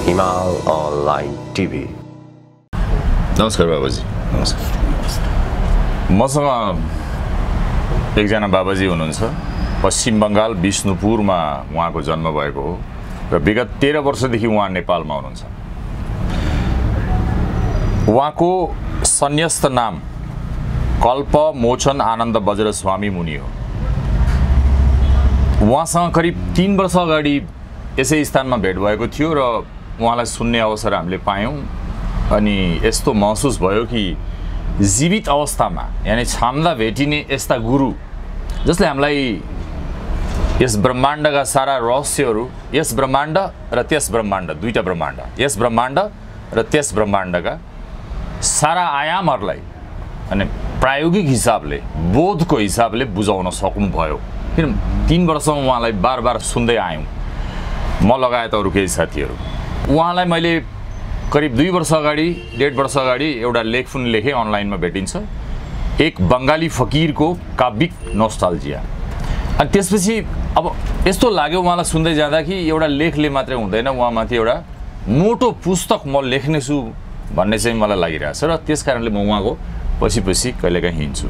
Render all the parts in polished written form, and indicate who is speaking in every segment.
Speaker 1: हिमाल online TV.
Speaker 2: नमस्कार बाबाजी। नमस्कार। मसँग एकजना बाबाजी हुनुहुन्छ। पश्चिम बङ्गाल विष्णुपुरमा उहाँको जन्म भएको हो र विगत 13 वर्षदेखि उहाँ नेपालमा हुनुहुन्छ। उहाँको सन्यस्त नाम कल्प मोचन आनन्द वज्रस्वामी मुनि हो। उहाँसँग करिब 3 वर्ष अगाडि यसै स्थानमा भेट भएको थियो र उहाँलाई सुन्ने अवसर हामीले पायौँ। अनि यस्तो महसुस भयो कि जीवित अवस्थामा यानी छाम्दा भेटिने यस्ता गुरु जसले हामीलाई यस ब्रह्माण्डका सारा रहस्यहरू, यस ब्रह्माण्ड र त्यस ब्रह्माण्ड, दुईटा ब्रह्माण्ड, यस ब्रह्माण्ड र त्यस ब्रह्माण्डका सारा आयामहरूलाई अनि प्रायोगिक हिसाबले, बोधको हिसाबले बुझाउन सक्नुभयो। किन 3 वर्षमा उहाँलाई बार बार सुन्दै आयौँ, म लगायत अरू केही साथीहरू। उहाँलाई मैले करिब 2 वर्ष अगाडि, 1.5 वर्ष अगाडि एउटा लेख पनि लेखेँ, अनलाइनमा भेटिन्छ, एक बङ्गाली फकिरको काव्यिक नोस्टाल्जिया। अनि त्यसपछि अब यस्तो लाग्यो उहाँलाई सुन्दै जाँदा कि एउटा लेखले मात्रै हुँदैन, उहाँमाथि एउटा मोटो पुस्तक म लेख्नेछु भन्ने चाहिँ मलाई लागिरहेछ र त्यस कारणले म उहाँको पछि कहिलेकाहीँ हिँड्छु।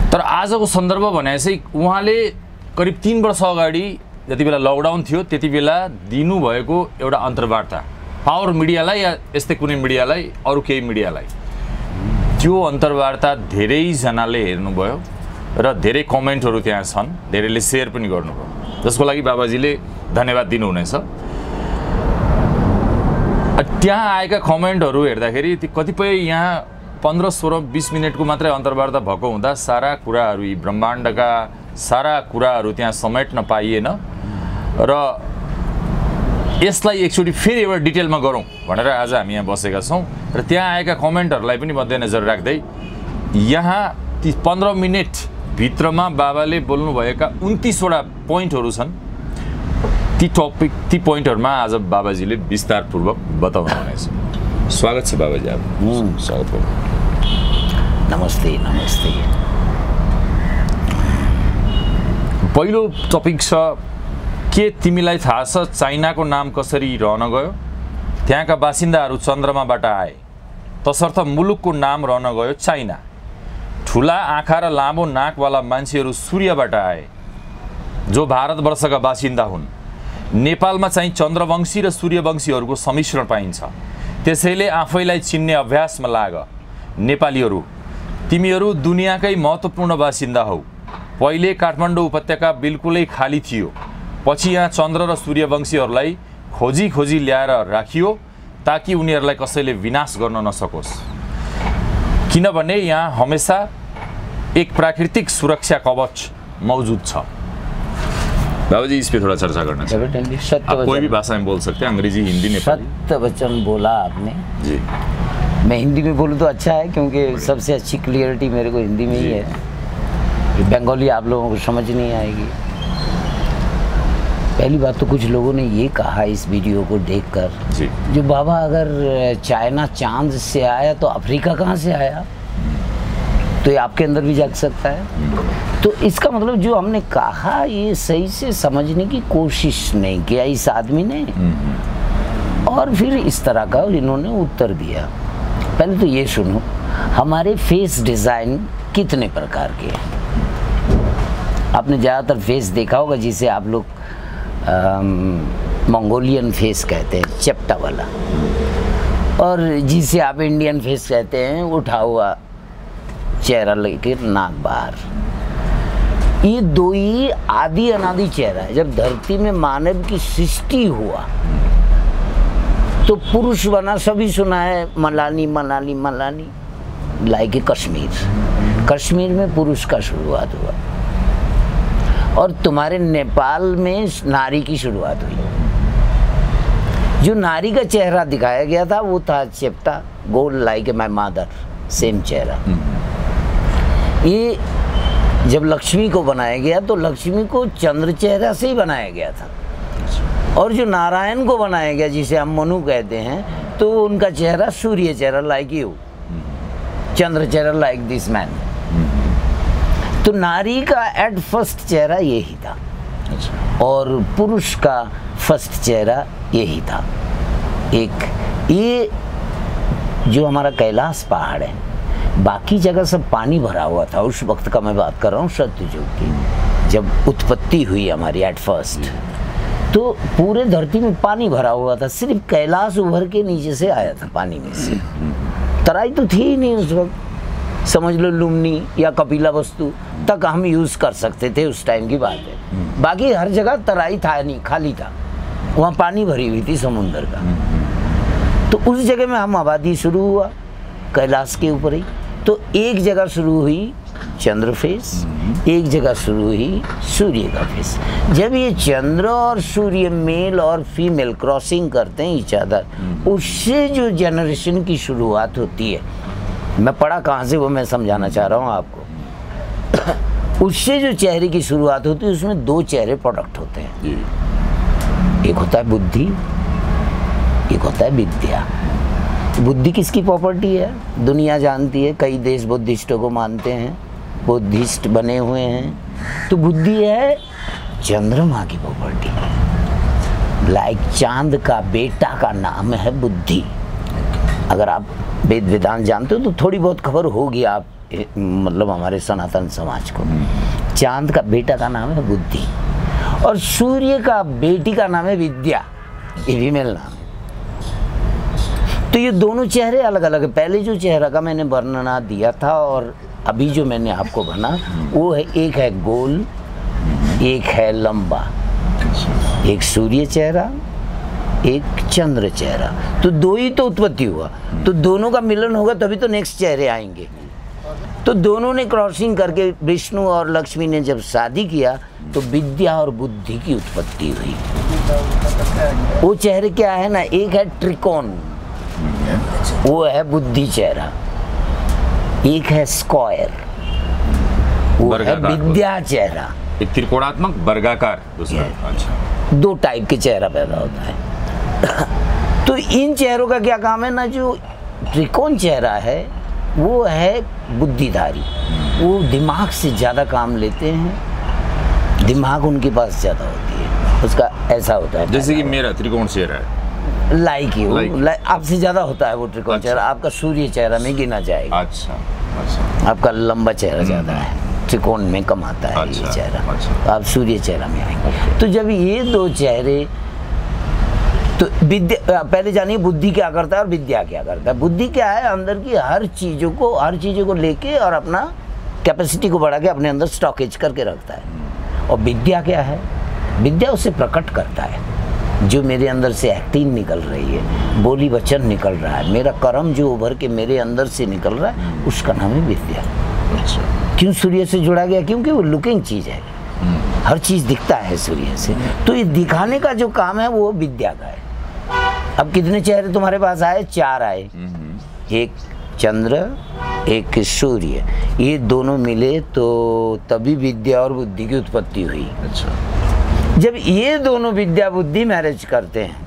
Speaker 2: तर आजको सन्दर्भ भने चाहिँ उहाँले करिब 3 वर्ष अगाडि जति बेला लकडाउन थियो त्यति बेला दिनुभएको एउटा अन्तर्वार्ता, पावर मिडियालाई या यस्तै कुनै मिडियालाई, अरू केही मिडियालाई, त्यो अन्तर्वार्ता धेरैजनाले हेर्नुभयो र धेरै कमेन्टहरू त्यहाँ छन्, धेरैले सेयर पनि गर्नुभयो, जसको लागि बाबाजीले धन्यवाद दिनुहुनेछ। त्यहाँ आएका कमेन्टहरू हेर्दाखेरि ती कतिपय यहाँ 15, 16, 20 मिनटको मात्रै अन्तर्वार्ता भएको हुँदा सारा कुराहरू, यी ब्रह्माण्डका सारा कुराहरू त्यहाँ समेट्न पाइएन र यसलाई एकचोटि फेरि एउटा डिटेलमा गरौँ भनेर आज हामी यहाँ बसेका छौँ। र त्यहाँ आएका कमेन्टहरूलाई पनि मध्यनजर राख्दै यहाँ ती 15 मिनट भित्रमा बाबाले बोल्नुभएका 29 वटा पोइन्टहरू छन्। ती पोइन्टहरूमा आज बाबाजीले विस्तारपूर्वक बताउनुहुनेछ। स्वागत छ बाबाजी। अब स्वागत गर्नु।
Speaker 3: नमस्ते।
Speaker 2: पहिलो टपिक छ, के तिमीलाई थाहा छ चाइनाको नाम कसरी रहन गयो? त्यहाँका बासिन्दाहरू चन्द्रमाबाट आए, तसर्थ मुलुकको नाम रहन गयो चाइना। ठुला आँखा र लामो नाकवाला मान्छेहरू सूर्यबाट आए, जो भारतवर्षका बासिन्दा हुन्। नेपालमा चाहिँ चन्द्रवंशी र सूर्यवंशीहरूको सम्मिश्रण पाइन्छ। त्यसैले आफैलाई चिन्ने अभ्यासमा लाग। नेपालीहरू, तिमीहरू दुनियाँकै महत्त्वपूर्ण बासिन्दा हौ। पहिले काठमाडौँ उपत्यका बिल्कुलै खाली थियो, पछि यहाँ चन्द्र र सूर्यवंशीहरूलाई खोजी ल्याएर राखियो ताकि उनीहरूलाई कसैले विनाश गर्न नसकोस्, किनभने यहाँ हमेशा एक प्राकृतिक सुरक्षा कवच मौजूद छ। बाबाजी इस पे थोड़ा चर्चा करना चाहिए। आप कोई भी भाषा में बोल सकते हैं, अंग्रेजी, हिंदी, नेपाली।
Speaker 3: सत्य वचन बोला आपने
Speaker 2: जी।
Speaker 3: मैं हिंदी में बोलूँ तो अच्छा है, क्योंकि सबसे अच्छी क्लियरिटी मेरे को हिंदी में ही है। बंगाली आप लोगों को समझ नहीं आएगी। पहली बात तो कुछ लोगों ने ये कहा इस वीडियो को देखकर, जो बाबा अगर चाइना चांद से आया तो अफ्रीका कहाँ से आया? तो ये आपके अंदर भी जाग सकता है। तो इसका मतलब जो हमने कहा ये सही से समझने की कोशिश नहीं किया इस आदमी ने, और फिर इस तरह का इन्होंने उत्तर दिया। पहले तो ये सुनो, हमारे फेस डिज़ाइन कितने प्रकार के हैं? आपने ज़्यादातर फेस देखा होगा जिसे आप लोग मंगोलियन फेस कहते हैं, चपटा वाला, और जिसे आप इंडियन फेस कहते हैं, उठा हुआ चेहरा लेके नाक बाहर। ये दो ही आदि अनादि चेहरा है। जब धरती में मानव की सृष्टि हुआ तो पुरुष बना, सभी सुना है, मलानी मनाली मलानी, लाइक कश्मीर में पुरुष का शुरुआत हुआ, और तुम्हारे नेपाल में नारी की शुरुआत हुई। जो नारी का चेहरा दिखाया गया था वो था चेप्टा, गोल, लाइक माय मदर, सेम चेहरा। ये जब लक्ष्मी को बनाया गया तो लक्ष्मी को चंद्र चेहरा से ही बनाया गया था, और जो नारायण को बनाया गया जिसे हम मनु कहते हैं, तो उनका चेहरा सूर्य चेहरा, लाइक यू, चंद्र चेहरा लाइक दिस मैन। तो नारी का एट फर्स्ट चेहरा यही था, और पुरुष का फर्स्ट चेहरा यही था। एक ये जो हमारा कैलाश पहाड़ है, बाकी जगह सब पानी भरा हुआ था। उस वक्त का मैं बात कर रहा हूँ, सत्ययुग की, जब उत्पत्ति हुई हमारी एट फर्स्ट, तो पूरे धरती में पानी भरा हुआ था। सिर्फ कैलाश उभर के नीचे से आया था पानी में से। तराई तो थी ही नहीं उस वक्त, समझ लो लुम्नी या कपिला वस्तु तक हम यूज़ कर सकते थे, उस टाइम की बात है। बाकी हर जगह तराई था नहीं, खाली था, वहाँ पानी भरी हुई थी समुंदर का। तो उस जगह में हम आबादी शुरू हुआ कैलाश के ऊपर ही। तो एक जगह शुरू हुई चंद्र फेस, एक जगह शुरू हुई सूर्य का फेस। जब ये चंद्र और सूर्य मेल और फीमेल क्रॉसिंग करते हैं ईच अदर, उससे जो जनरेशन की शुरुआत होती है, मैं पढ़ा कहाँ से वो मैं समझाना चाह रहा हूँ आपको। उससे जो चेहरे की शुरुआत होती है, उसमें दो चेहरे प्रोडक्ट होते हैं। एक होता है बुद्धि, एक होता है विद्या। बुद्धि किसकी प्रॉपर्टी है? दुनिया जानती है, कई देश बुद्धिस्टों को मानते हैं, बुद्धिस्ट बने हुए हैं। तो बुद्धि है चंद्रमा की प्रॉपर्टी। लाइक चांद का बेटा का नाम है बुद्धि। अगर आप वेद वेदांत जानते हो तो थोड़ी बहुत खबर होगी आप, मतलब हमारे सनातन समाज को। चांद का बेटा का नाम है बुद्धि और सूर्य का बेटी का नाम है विद्या, ये फीमेल नाम है। तो ये दोनों चेहरे अलग अलग है। पहले जो चेहरा का मैंने वर्णना दिया था और अभी जो मैंने आपको बना, वो है एक है गोल, एक है लंबा। एक सूर्य चेहरा, एक चंद्र चेहरा। तो दो ही तो उत्पत्ति हुआ, तो दोनों का मिलन होगा तभी तो नेक्स्ट चेहरे आएंगे। तो दोनों ने क्रॉसिंग करके विष्णु और लक्ष्मी ने जब शादी किया तो विद्या और बुद्धि की उत्पत्ति हुई। वो चेहरे क्या है ना, एक है त्रिकोण, वो है बुद्धि चेहरा। एक है स्क्वायर, वो है विद्या चेहरा।
Speaker 2: एक त्रिकोणात्मक वर्गाकार, दूसरा। अच्छा,
Speaker 3: दो टाइप के चेहरा पैदा होता है। तो इन चेहरों का क्या काम है ना, जो त्रिकोण चेहरा है वो है बुद्धिधारी, वो दिमाग से ज़्यादा काम लेते हैं, दिमाग उनके पास ज़्यादा होती है, उसका ऐसा होता है।
Speaker 2: जैसे कि मेरा त्रिकोण चेहरा है,
Speaker 3: आपसे ज़्यादा होता है वो त्रिकोण चेहरा। आपका सूर्य चेहरा में गिना जाएगा।
Speaker 2: अच्छा।
Speaker 3: आपका लंबा चेहरा ज़्यादा है, त्रिकोण में कम आता है ये चेहरा। तो आप सूर्य चेहरा में आएंगे। तो जब ये दो चेहरे, तो विद्या पहले जानिए बुद्धि क्या करता है और विद्या क्या करता है। बुद्धि क्या है, अंदर की हर चीज़ों को लेके और अपना कैपेसिटी को बढ़ा के अपने अंदर स्टॉकेज करके रखता है। और विद्या क्या है, विद्या उसे प्रकट करता है। जो मेरे अंदर से एक्टिंग निकल रही है, बोली वचन निकल रहा है, मेरा कर्म जो उभर के मेरे अंदर से निकल रहा है, उसका नाम है विद्या। क्यों सूर्य से जुड़ा गया? क्योंकि वो लुकिंग चीज़ है, हर चीज़ दिखता है सूर्य से। तो ये दिखाने का जो काम है वो विद्या का है। अब कितने चेहरे तुम्हारे पास आए? 4 आए। एक चंद्र, एक सूर्य, ये दोनों मिले तो तभी विद्या और बुद्धि की उत्पत्ति हुई।
Speaker 2: अच्छा।
Speaker 3: जब ये दोनों विद्या बुद्धि मैरिज करते हैं,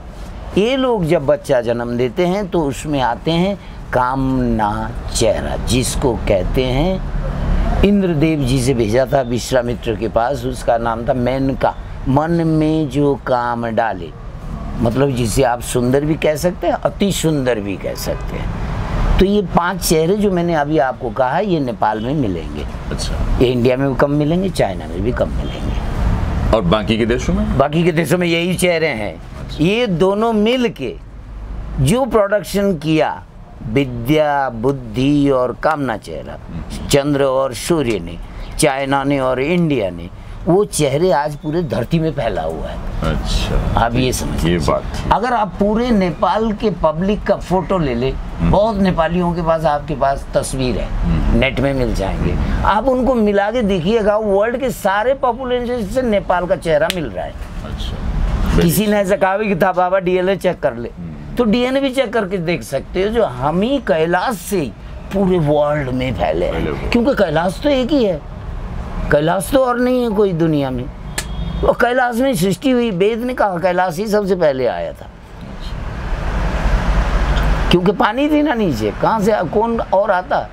Speaker 3: ये लोग जब बच्चा जन्म देते हैं तो उसमें आते हैं कामना चेहरा, जिसको कहते हैं इंद्रदेव जी से भेजा था विश्वामित्र के पास, उसका नाम था मेनका। मन में जो काम डाले, मतलब जिसे आप सुंदर भी कह सकते हैं, अति सुंदर भी कह सकते हैं। तो ये 5 चेहरे जो मैंने अभी आपको कहा, ये नेपाल में मिलेंगे।
Speaker 2: अच्छा।
Speaker 3: ये इंडिया में भी कम मिलेंगे, चाइना में भी कम मिलेंगे।
Speaker 2: और बाकी के देशों में? बाकी
Speaker 3: के देशों में यही चेहरे हैं। अच्छा। ये दोनों मिल के जो प्रोडक्शन किया, विद्या, बुद्धि और कामना चेहरा, चंद्र और सूर्य ने, चाइना ने और इंडिया ने, वो चेहरे आज पूरे धरती में फैला हुआ है।
Speaker 2: अच्छा,
Speaker 3: आप ये समझिए।
Speaker 2: ये बात,
Speaker 3: अगर आप पूरे नेपाल के पब्लिक का फोटो ले ले, बहुत नेपालियों के पास आपके पास तस्वीर है, नेट में मिल जाएंगे, आप उनको मिला के देखिएगा, वर्ल्ड के सारे पॉपुलेशन से नेपाल का चेहरा मिल रहा है। अच्छा। किसी ने ऐसा कहा कि था बाबा डीएनए चेक कर ले, तो डीएनए भी चेक करके देख सकते हो, जो हम ही कैलाश से पूरे वर्ल्ड में फैले हैं। क्योंकि कैलाश तो एक ही है, कैलाश तो और नहीं है कोई दुनिया में। और कैलाश में सृष्टि हुई, वेद ने कहा कैलाश ही सबसे पहले आया था, क्योंकि पानी थी ना नीचे, कहाँ से कौन और आता।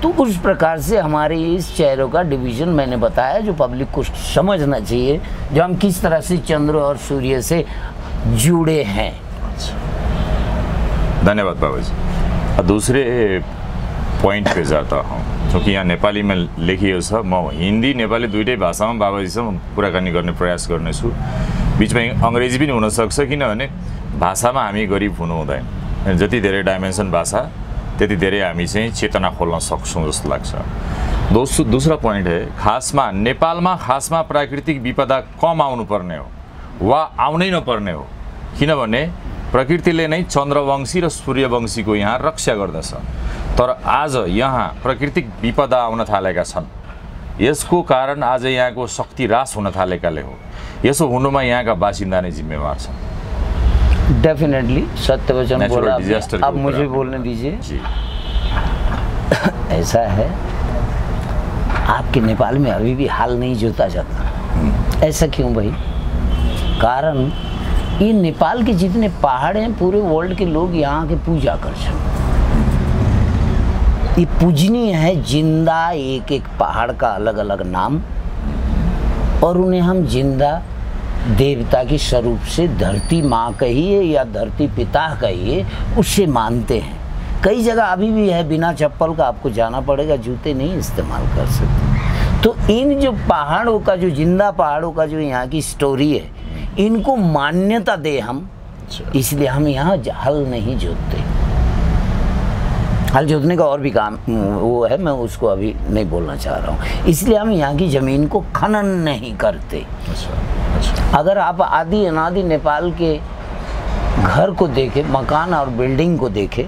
Speaker 3: तो उस प्रकार से हमारे इस चेहरों का डिवीजन मैंने बताया, जो पब्लिक को समझना चाहिए, जो हम किस तरह से चंद्र और सूर्य से जुड़े हैं।
Speaker 2: धन्यवाद बाबूजी। दूसरे पॉइंट पे जाता हूँ, क्योंकि यहाँ नेपाली में लेखिएको छ। म हिन्दी नेपाली दुईटै भाषामा बाबाजीसँग कुराकानी गर्ने प्रयास गर्नेछु। बिचमा अङ्ग्रेजी पनि हुनसक्छ, किनभने भाषामा हामी गरिब हुनु हुँदैन। जति धेरै डाइमेन्सन भाषा त्यति धेरै हामी चाहिँ चेतना खोल्न सक्छौँ जस्तो लाग्छ। दूसरा पॉइंट है, खासमा नेपालमा खासमा प्राकृतिक विपदा कम आउनुपर्ने हो वा आउनै नपर्ने हो, किनभने प्रकृतिले नै चन्द्रवंशी र सूर्यवंशीको यहाँ रक्षा गर्दछ। तर आज यहाँ प्राकृतिक विपदा आउन थालेका छन्। यसको कारण आज यहाँको शक्ति ह्रास हुन थालेकाले हो। यसो हुनुमा यहाँका बासिन्दा नै जिम्मेवार छन्।
Speaker 3: डेफिनेटली सत्य वचन बोला आपने। अब मुझे बोलने दीजिए। ऐसा है, आपके नेपाल में अभी भी हाल नहीं जोता जाता। ऐसा क्यों भाई? कारण ये नेपाल के जितने पहाड़ हैं, पूरे वर्ल्ड के लोग यहाँ के पूजा करते हैं। ये पूजनीय है, जिंदा एक एक पहाड़ का अलग अलग नाम, और उन्हें हम जिंदा देवता के स्वरूप से, धरती माँ कहिए या धरती पिता कहिए, उससे मानते हैं। कई जगह अभी भी है, बिना चप्पल का आपको जाना पड़ेगा, जूते नहीं इस्तेमाल कर सकते। तो इन जो पहाड़ों का, जो जिंदा पहाड़ों का जो यहाँ की स्टोरी है, इनको मान्यता दे हम, इसलिए हम यहाँ हल नहीं जोतते। हल जोतने का और भी काम वो है, मैं उसको अभी नहीं बोलना चाह रहा हूँ। इसलिए हम यहाँ की ज़मीन को खनन नहीं करते। अच्छा। अगर आप आदि अनादि नेपाल के घर को देखें, मकान और बिल्डिंग को देखें,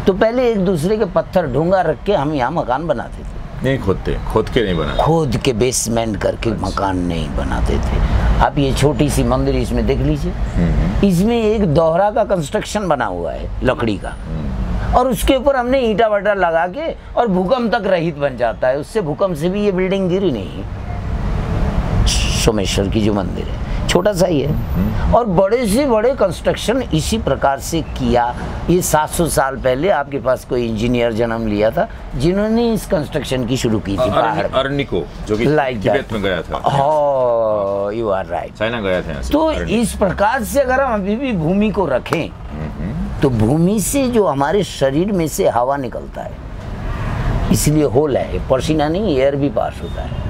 Speaker 3: तो पहले एक दूसरे के पत्थर ढूंगा रख के हम यहाँ मकान बनाते थे।
Speaker 2: नहीं खोद के नहीं बनाते,
Speaker 3: खोद के बेसमेंट करके मकान नहीं बनाते थे। आप ये छोटी सी मंदिर इसमें देख लीजिए, इसमें एक दोहरा का कंस्ट्रक्शन बना हुआ है लकड़ी का, और उसके ऊपर हमने ईंटा वटा लगा के, और भूकंप तक रहित बन जाता है। उससे भूकंप से भी ये बिल्डिंग गिरी नहीं। सोमेश्वर की जो मंदिर है, छोटा सा ही है, और बड़े से बड़े कंस्ट्रक्शन इसी प्रकार से किया। ये 700 साल पहले आपके पास कोई इंजीनियर जन्म लिया था, जिन्होंने इस कंस्ट्रक्शन की शुरू की थी।
Speaker 2: अर्निको, जो कि तिब्बत में गया था।
Speaker 3: हाँ, यू आर राइट,
Speaker 2: चाइना गया था।
Speaker 3: तो इस प्रकार से अगर हम अभी भी भूमि को रखें, तो भूमि से जो हमारे शरीर में से हवा निकलता है, इसलिए होल है, पसीना नहीं, एयर भी पास होता है।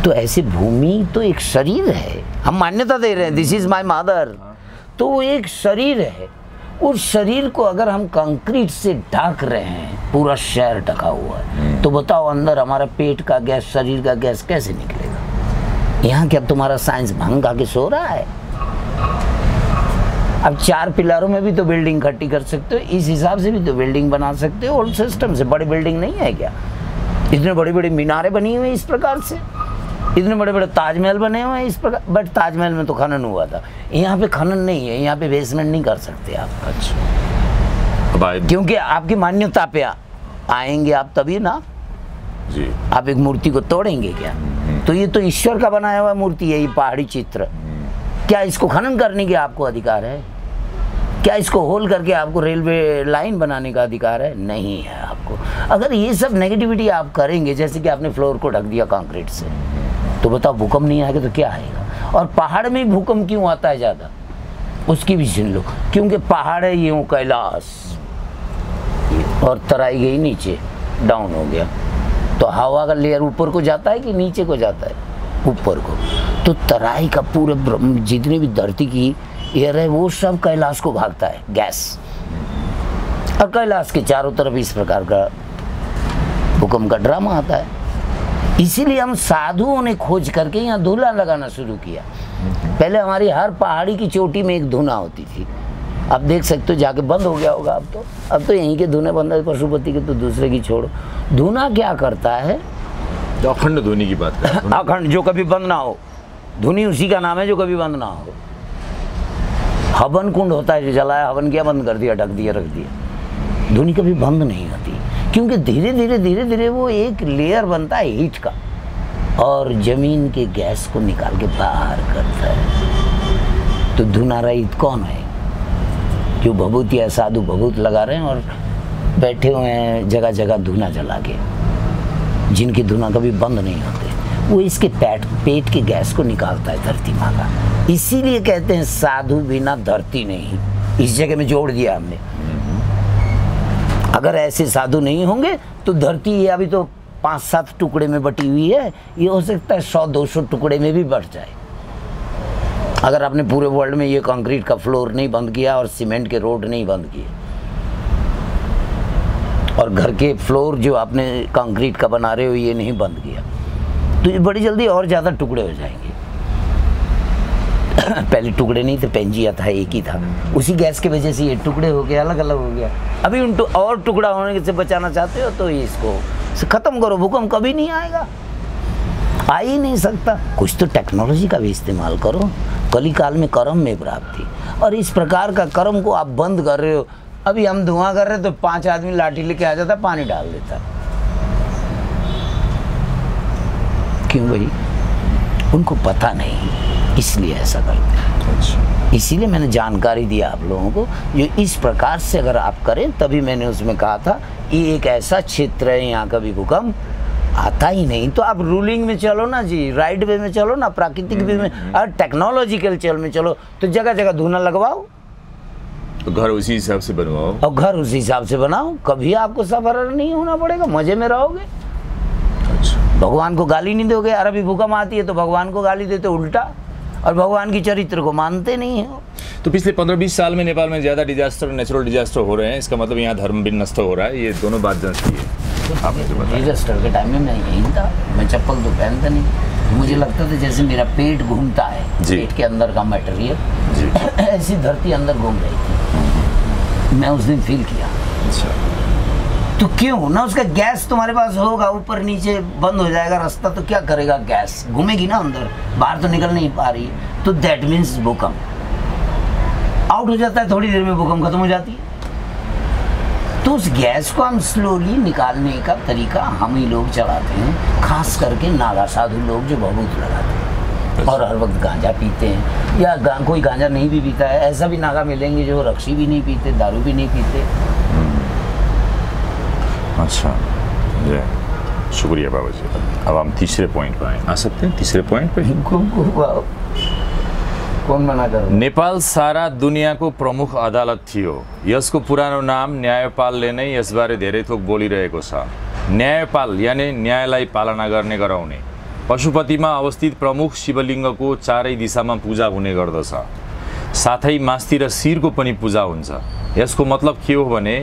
Speaker 3: तो ऐसे भूमि तो एक शरीर है, हम मान्यता दे रहे हैं, दिस इज माय मदर, तो वो एक शरीर है। उस शरीर को अगर हम कंक्रीट से ढक रहे हैं, पूरा शहर ढका हुआ है, तो बताओ अंदर हमारा पेट का गैस, शरीर का गैस कैसे निकलेगा? यहाँ क्या तुम्हारा साइंस भंग खा के सो रहा है? अब 4 पिलरों में भी तो बिल्डिंग खट्टी कर सकते हो, इस हिसाब से भी तो बिल्डिंग बना सकते हो। ओल्ड सिस्टम से बड़ी बिल्डिंग नहीं है क्या? इतने बड़े बड़े मीनारे बनी हुई इस प्रकार से, इतने बड़े बड़े ताजमहल बने हुए हैं इस प्रकार। बट ताजमहल में तो खनन हुआ था, यहाँ पे खनन नहीं है, यहाँ पे बेसमेंट नहीं कर सकते आप। अच्छा, क्योंकि आपकी मान्यता पे आएंगे आप तभी ना जी। आप एक मूर्ति को तोड़ेंगे क्या? तो ये तो ईश्वर का बनाया हुआ मूर्ति है, ये पहाड़ी चित्र। क्या इसको खनन करने का आपको अधिकार है? क्या इसको होल करके आपको रेलवे लाइन बनाने का अधिकार है? नहीं है आपको। अगर ये सब नेगेटिविटी आप करेंगे, जैसे कि आपने फ्लोर को ढक दिया कंक्रीट से, तो बताओ भूकंप नहीं आएगा तो क्या आएगा? और पहाड़ में भूकंप क्यों आता है ज़्यादा, उसकी भी सुन लो। क्योंकि पहाड़ है ये कैलाश, और तराई गई नीचे, डाउन हो गया, तो हवा का लेयर ऊपर को जाता है कि नीचे को जाता है? ऊपर को। तो तराई का पूरे जितनी भी धरती की एयर है, वो सब कैलाश को भागता है, गैस। और कैलाश के चारों तरफ इस प्रकार का भूकंप का ड्रामा आता है। इसीलिए हम साधुओं ने खोज करके यहाँ धूला लगाना शुरू किया। पहले हमारी हर पहाड़ी की चोटी में एक धुना होती थी, अब देख सकते हो जाके बंद हो गया होगा। अब तो यहीं के धुने बंद है, पशुपति के तो दूसरे की छोड़ो। धुना क्या करता है?
Speaker 2: तो अखंड ध्वनि की बात करें,
Speaker 3: अखंड, जो कभी बंद ना हो। धुनी उसी का नाम है जो कभी बंद ना हो। हवन कुंड होता है, जो जलाया, हवन किया, बंद कर दिया, ढक दिया, रख दिया। धुनी कभी बंद नहीं होती, क्योंकि धीरे धीरे वो एक लेयर बनता है हीट का, और जमीन के गैस को निकाल के बाहर करता है। तो धुना रहित कौन है? जो भभूत या साधु भभूत लगा रहे हैं और बैठे हुए हैं जगह जगह धुना जला के, जिनकी धुना कभी बंद नहीं होते, वो इसके पेट के गैस को निकालता है धरती माँ का। इसीलिए कहते हैं साधु बिना धरती नहीं। इस जगह में जोड़ दिया हमने। अगर ऐसे साधु नहीं होंगे तो धरती ये अभी तो 5-7 टुकड़े में बटी हुई है, ये हो सकता है 100-200 टुकड़े में भी बट जाए। अगर आपने पूरे वर्ल्ड में ये कंक्रीट का फ्लोर नहीं बंद किया और सीमेंट के रोड नहीं बंद किए, और घर के फ्लोर जो आपने कंक्रीट का बना रहे हो ये नहीं बंद किया, तो ये बड़ी जल्दी और ज़्यादा टुकड़े हो जाएंगे। पहले टुकड़े नहीं थे, पेंजिया था, एक ही था, उसी गैस की वजह से ये टुकड़े हो गए, अलग अलग हो गया। अभी उन और टुकड़ा होने से बचाना चाहते हो तो इसको ख़त्म करो, भूकंप कभी नहीं आएगा, आ ही नहीं सकता। कुछ तो टेक्नोलॉजी का भी इस्तेमाल करो। कली काल में कर्म में प्राप्ति, और इस प्रकार का कर्म को आप बंद कर रहे हो। अभी हम धुआं कर रहे तो 5 आदमी लाठी लेके आ जाता, पानी डाल देता। क्यों भाई? उनको पता नहीं, इसलिए ऐसा करते हैं। इसीलिए मैंने जानकारी दिया आप लोगों को, जो इस प्रकार से अगर आप करें, तभी मैंने उसमें कहा था ये एक ऐसा क्षेत्र है यहाँ कभी भूकंप आता ही नहीं। तो आप रूलिंग में चलो ना जी, राइट वे में चलो ना, प्राकृतिक वे में और टेक्नोलॉजिकल चल में चलो, तो जगह जगह धुना लगवाओ,
Speaker 2: तो घर उसी हिसाब से बनवाओ,
Speaker 3: और घर उसी हिसाब से बनाओ, कभी आपको सफर नहीं होना पड़ेगा, मजे में रहोगे।
Speaker 2: अच्छा।
Speaker 3: भगवान को गाली नहीं दोगे। यार अभी भूकंप आती है तो भगवान को गाली देते उल्टा, और भगवान की चरित्र को मानते नहीं हो।
Speaker 2: तो पिछले 15-20 साल में नेपाल में ज़्यादा डिजास्टर, नेचुरल डिजास्टर हो रहे हैं, इसका मतलब यहाँ धर्म भी नष्ट हो रहा है, ये दोनों बात जांचती है। आपने जो बताया,
Speaker 3: डिजास्टर के टाइम में मैं यही था, मैं चप्पल तो पहनता नहीं, मुझे लगता था जैसे मेरा पेट घूमता है, पेट के अंदर का मटेरियल ऐसी धरती अंदर घूम रही थी, मैं उस दिन फील किया।
Speaker 2: अच्छा।
Speaker 3: तो क्यों ना, उसका गैस तुम्हारे पास होगा, ऊपर नीचे बंद हो जाएगा रास्ता, तो क्या करेगा, गैस घूमेगी ना अंदर, बाहर तो निकल नहीं पा रही, तो दैट मीन्स भूकंप आउट हो जाता है, थोड़ी देर में भूकंप खत्म हो जाती है। तो उस गैस को हम स्लोली निकालने का तरीका हम ही लोग चलाते हैं, खास करके नागा साधु लोग जो बहुत लगाते हैं और हर वक्त गांजा पीते हैं, या कोई गांजा नहीं भी पीता है, ऐसा भी नागा मिलेंगे जो रक्शी भी नहीं पीते, दारू भी नहीं पीते।
Speaker 2: अच्छा, शुक्रिया बाबा जी। अब हम तीसरे पॉइंट पर आ सकते हैं। तीसरे पॉइंट पे
Speaker 3: कौन मना कर?
Speaker 2: नेपाल सारा दुनियाँको प्रमुख अदालत थियो। यसको पुरानो नाम न्यायपालले नै यसबारे धेरै थोक बोलिरहेको छ। न्यायपाल यानी न्यायलाई पालना गर्ने गराउने। पशुपतिमा अवस्थित प्रमुख शिवलिङ्गको चारै दिशामा पूजा हुने गर्दछ। साथै मास्तिर शिरको पनि पूजा हुन्छ। यसको मतलब के हो भने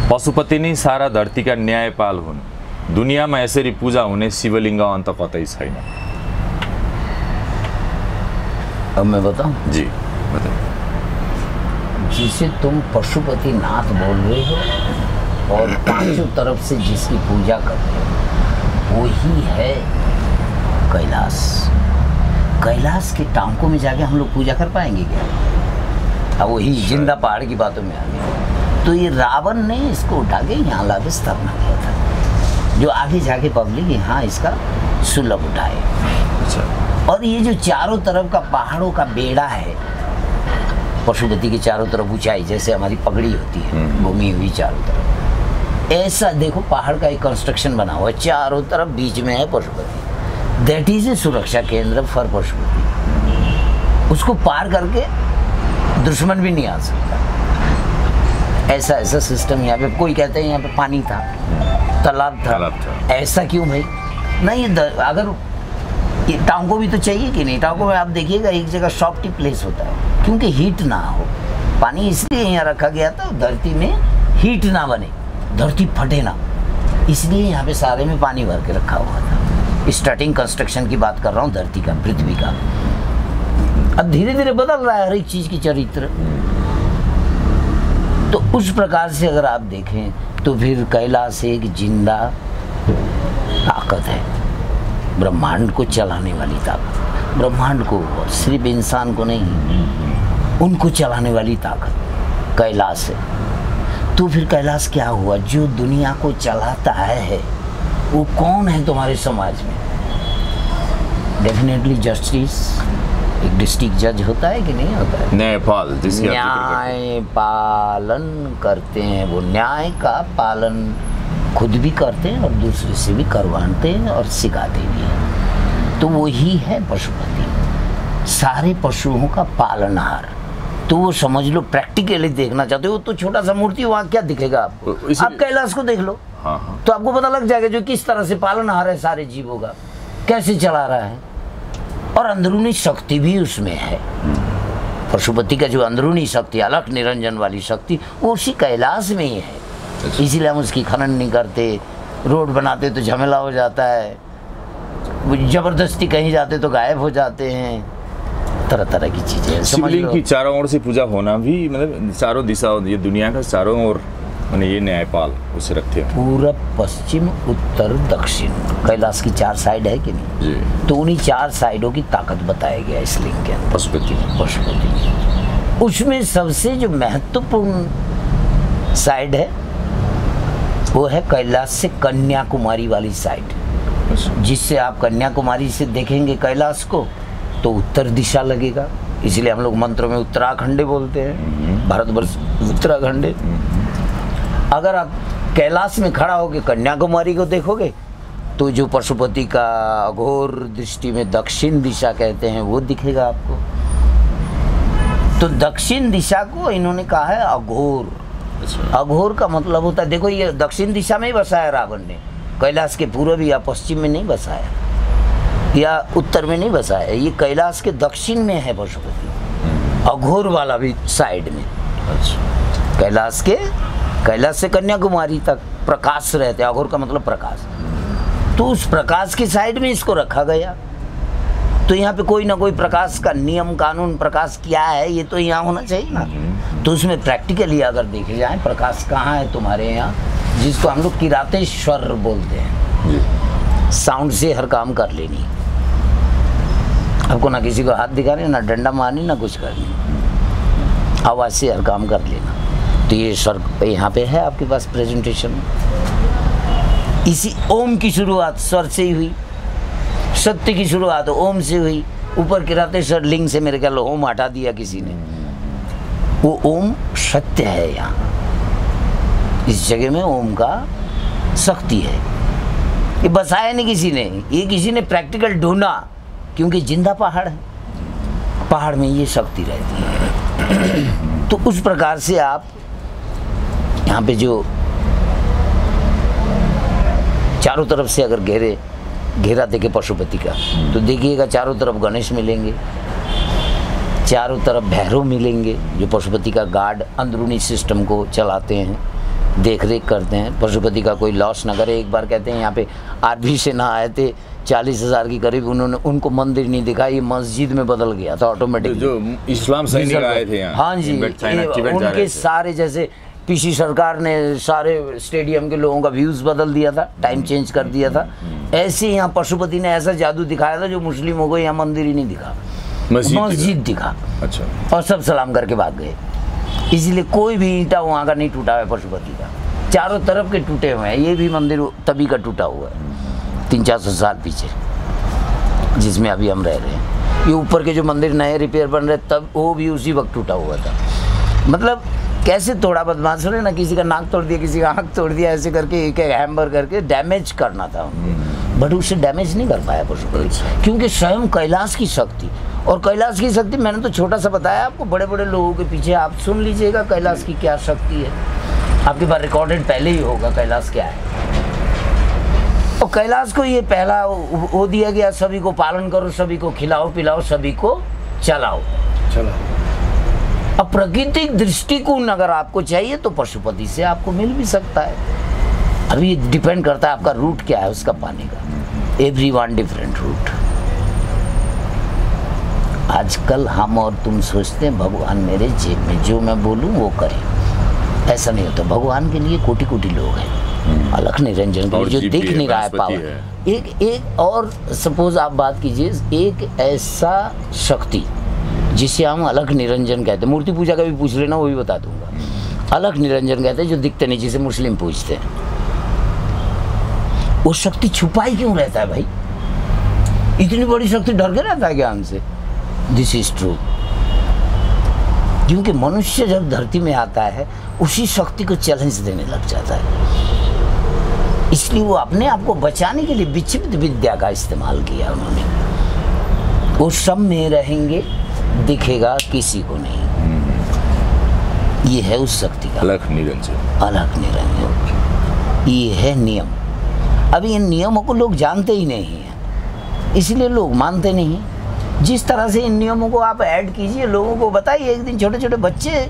Speaker 2: पशुपति नै सारा धरतीका न्यायपाल हुन्। दुनियाँमा यसरी पूजा हुने शिवलिङ्ग अन्त कतै छैन।
Speaker 3: अब मैं बताऊं?
Speaker 2: जी बताइए।
Speaker 3: जिसे तुम पशुपति नाथ बोल रहे हो और पांचों तरफ से जिसकी पूजा करते हो, वही है कैलाश। कैलाश के टांकों में जाके हम लोग पूजा कर पाएंगे क्या? अब वही जिंदा पहाड़ की बातों में आ गए। तो ये रावण ने इसको उठा के यहाँ लाके स्थापना किया था, जो आगे जाके पब्लिक यहाँ इसका सुलभ उठाए।
Speaker 2: अच्छा।
Speaker 3: और ये जो चारों तरफ का पहाड़ों का बेड़ा है, पशुपति के चारों तरफ ऊंचाई जैसे हमारी पगड़ी होती है घूमी हुई चारों तरफ, ऐसा देखो पहाड़ का एक कंस्ट्रक्शन बना हुआ है, चारों तरफ बीच में है पशुपति। दैट इज ए सुरक्षा केंद्र फॉर पशुपति। उसको पार करके दुश्मन भी नहीं आ सकता। ऐसा ऐसा सिस्टम यहाँ पे। कोई कहते हैं यहाँ पे पानी था, तालाब था। ऐसा क्यों भाई? नहीं, अगर टांगों भी तो चाहिए कि नहीं? टांगों में आप देखिएगा एक जगह सॉफ्टी प्लेस होता है, क्योंकि हीट ना हो। पानी इसलिए यहाँ रखा गया था धरती में हीट ना बने, धरती फटे ना, इसलिए यहाँ पे सारे में पानी भर के रखा हुआ था। स्टार्टिंग कंस्ट्रक्शन की बात कर रहा हूँ धरती का, पृथ्वी का। अब धीरे धीरे बदल रहा है हर एक चीज की चरित्र। तो उस प्रकार से अगर आप देखें तो फिर कैलाश एक जिंदा ताकत है, ब्रह्मांड को चलाने वाली ताकत। ब्रह्मांड को, सिर्फ इंसान को नहीं, उनको चलाने वाली ताकत कैलाश है। तो फिर कैलाश क्या हुआ? जो दुनिया को चलाता है वो कौन है तुम्हारे समाज में? Definitely justice. एक डिस्ट्रिक्ट जज होता है कि नहीं होता है?
Speaker 2: न्यायपाल,
Speaker 3: न्याय पालन करते हैं। वो न्याय का पालन खुद भी करते हैं और दूसरे से भी करवाते हैं और सिखाते भी हैं। तो वही है पशुपति, सारे पशुओं का पालनहार। तो वो समझ लो प्रैक्टिकली देखना चाहते हो तो छोटा सा मूर्ति वहाँ क्या दिखेगा आपको, आप कैलाश को देख लो।
Speaker 2: हाँ।
Speaker 3: तो आपको पता लग जाएगा जो किस तरह से पालनहार है सारे जीवों का, कैसे चला रहा है, और अंदरूनी शक्ति भी उसमें है। पशुपति का जो अंदरूनी शक्ति, अलख निरंजन वाली शक्ति, वो उसी कैलाश में ही है। इसीलिए हम उसकी खनन नहीं करते। रोड बनाते तो झमेला हो जाता है, जबरदस्ती कहीं जाते तो गायब हो जाते हैं, तरह तरह की चीजें।
Speaker 2: शिवलिंग की चारों ओर से पूजा होना भी, मतलब चारों दिशा, ये दुनिया का चारों ओर, मैंने ये न्यायपाल उसे रखते हैं।
Speaker 3: पूरब, पश्चिम, उत्तर, दक्षिण, कैलाश की 4 साइड है कि नहीं
Speaker 2: जी।
Speaker 3: तो उन्हीं 4 साइडों की ताकत बताया गया इस लिंग के अंदर।
Speaker 2: पशुपति
Speaker 3: उसमें सबसे जो महत्वपूर्ण साइड है वो है कैलाश से कन्याकुमारी वाली साइड, जिससे आप कन्याकुमारी से देखेंगे कैलाश को तो उत्तर दिशा लगेगा। इसलिए हम लोग मंत्रों में उत्तराखंडे बोलते हैं, भारतवर्ष उत्तराखंडे। अगर आप कैलाश में खड़ा होकर कन्याकुमारी को देखोगे तो जो पशुपति का अघोर दृष्टि में दक्षिण दिशा कहते हैं वो दिखेगा आपको। तो दक्षिण दिशा को इन्होंने कहा है अघोर। अघोर का मतलब होता है, देखो ये दक्षिण दिशा में ही बसाया रावण ने, कैलाश के पूर्व या पश्चिम में नहीं बसाया या उत्तर में नहीं बसाया, ये कैलाश के दक्षिण में है पशुपति, अघोर वाला भी साइड में। कैलाश से कन्याकुमारी तक प्रकाश रहते, अघोर का मतलब प्रकाश, तो उस प्रकाश की साइड में इसको रखा गया। तो यहाँ पे कोई ना कोई प्रकाश का नियम कानून, प्रकाश क्या है ये तो यहाँ होना चाहिए ना। तो उसमें प्रैक्टिकली अगर देखे जाए प्रकाश कहाँ है तुम्हारे यहाँ, जिसको हम लोग किरातेश्वर बोलते हैं, साउंड से हर काम कर लेनी, आपको ना किसी को हाथ दिखाने, ना डंडा मारनी, ना कुछ करनी, आवाज़ से हर काम कर लेना। तो ये स्वर यहाँ पे है आपके पास प्रेजेंटेशन। इसी ओम की शुरुआत स्वर से ही हुई, सत्य की शुरुआत ओम से हुई। ऊपर किरातेश्वर लिंग से मेरे ख्याल ओम हटा दिया किसी ने, वो ओम सत्य है। यहाँ इस जगह में ओम का शक्ति है। ये बसाया नहीं किसी ने, ये किसी ने प्रैक्टिकल ढूंढा, क्योंकि जिंदा पहाड़ है, पहाड़ में ये शक्ति रहती है। तो उस प्रकार से आप यहाँ पे जो चारों तरफ से अगर घेरा देखे पशुपति का, तो देखिएगा चारों तरफ गणेश मिलेंगे, चारों तरफ भैरव मिलेंगे जो पशुपति का गार्ड अंदरूनी सिस्टम को चलाते हैं, देख रेख करते हैं। पशुपति का कोई लॉस न करे। एक बार कहते हैं यहाँ पे आरबी से ना आए थे, 40,000 की करीब, उन्होंने उनको मंदिर नहीं दिखा, ये मस्जिद में बदल गया था ऑटोमेटिक।
Speaker 2: जो इस्लाम सैनिक आए थे यहाँ,
Speaker 3: हाँ जी, उनके सारे, जैसे पीसी सरकार ने सारे स्टेडियम के लोगों का व्यूज बदल दिया था, टाइम चेंज कर दिया था, ऐसे यहाँ पशुपति ने ऐसा जादू दिखाया था जो मुस्लिमों को यहाँ मंदिर ही नहीं दिखा, मस्जिद दिखा।
Speaker 2: अच्छा। और
Speaker 3: सब सलाम करके भाग गए। इसलिए कोई भी ईंटा वहाँ का नहीं टूटा है पशुपति का, चारों तरफ के टूटे हुए हैं। ये भी मंदिर तभी का टूटा हुआ है 300-400 साल पीछे, जिसमें अभी हम रह रहे हैं। ये ऊपर के जो मंदिर नए रिपेयर बन रहे तब वो भी उसी वक्त टूटा हुआ था। मतलब कैसे थोड़ा बदमाश हो रहे ना, किसी का नाक तोड़ दिया, किसी का आँख तोड़ दिया, ऐसे करके एक एक हैम्बर करके डैमेज करना था उनको, बट उसे डैमेज नहीं कर पाया पशुपति, क्योंकि स्वयं कैलाश की शक्ति। और कैलाश की शक्ति मैंने तो छोटा सा बताया आपको, बड़े बड़े लोगों के पीछे आप सुन लीजिएगा कैलाश की क्या शक्ति है, आपके पास रिकॉर्डेड पहले ही होगा कैलाश क्या है। और कैलाश को ये पहला वो दिया गया, सभी को पालन करो, सभी को खिलाओ पिलाओ, सभी को चलाओ। अब प्राकृतिक दृष्टिकोण अगर आपको चाहिए तो पशुपति से आपको मिल भी सकता है। अभी डिपेंड करता है आपका रूट क्या है उसका पाने का, एवरीवन डिफरेंट रूट। आजकल हम और तुम सोचते हैं भगवान मेरे जेब में, जो मैं बोलूं वो करे, ऐसा नहीं होता। भगवान के लिए कोटि कोटि लोग हैं, अलख निरंजन के लिए जो दिख नहीं रहा है पावर। एक और सपोज आप बात कीजिए, एक ऐसा शक्ति जिसे हम अलख निरंजन कहते हैं, मूर्ति पूजा का भी पूछ लेना वो भी बता दूंगा। अलख निरंजन कहते हैं जो दिखते नहीं, जिसे मुस्लिम पूछते हैं। वो शक्ति छुपाई क्यों रहता है भाई? इतनी बड़ी शक्ति डर के रहता है क्या हमसे? This is true. क्योंकि मनुष्य जब धरती में आता है उसी शक्ति को चैलेंज देने लग जाता है, इसलिए वो अपने आप को बचाने के लिए विचित्र विद्या का इस्तेमाल किया उन्होंने। वो सब में रहेंगे, दिखेगा किसी को नहीं। ये है उस शक्ति का
Speaker 2: अलख निरंजन।
Speaker 3: अलख निरंजन, ये है नियम। अब इन नियमों को लोग जानते ही नहीं हैं, इसलिए लोग मानते नहीं। जिस तरह से इन नियमों को आप ऐड कीजिए, लोगों को बताइए, एक दिन छोटे छोटे बच्चे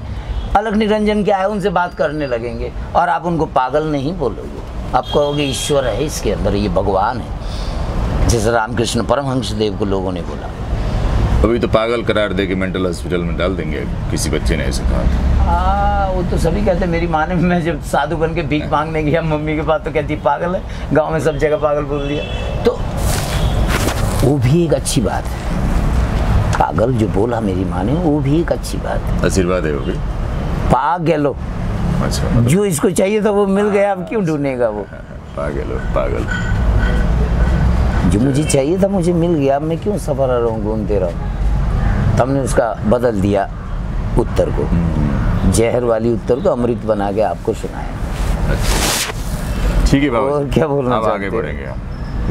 Speaker 3: अलख निरंजन क्या है उनसे बात करने लगेंगे और आप उनको पागल नहीं बोलोगे, आप कहोगे ईश्वर है इसके अंदर, ये भगवान है, जैसे रामकृष्ण परमहंस देव को लोगों ने बोला।
Speaker 2: अभी तो पागल करार दे के मेंटल हॉस्पिटल में डाल देंगे, किसी बच्चे ने ऐसे कहा।
Speaker 3: वो तो सभी कहते, मेरी माँ ने, मैं जब साधु बन के भीख मांगने गया मम्मी के पास तो कहती पागल है, गांव में सब जगह पागल बोल दिया। तो वो भी एक अच्छी बात है, पागल जो बोला मेरी माँ ने वो भी एक अच्छी बात है,
Speaker 2: आशीर्वाद है वो भी।
Speaker 3: पागलो,
Speaker 2: अच्छा,
Speaker 3: जो इसको चाहिए था वो मिल गया, अब क्यों ढूंढेगा वो।
Speaker 2: पागल हो, पागल।
Speaker 3: जो मुझे चाहिए था मुझे मिल गया, अब मैं क्यों सफर रहूँ, घूमते रहूँ। हमने उसका बदल दिया उत्तर को, जहर वाली उत्तर को अमृत बना के आपको सुनाया।
Speaker 2: ठीक है बाबा,
Speaker 3: और क्या बोलना
Speaker 2: अब आगे बढेंगे।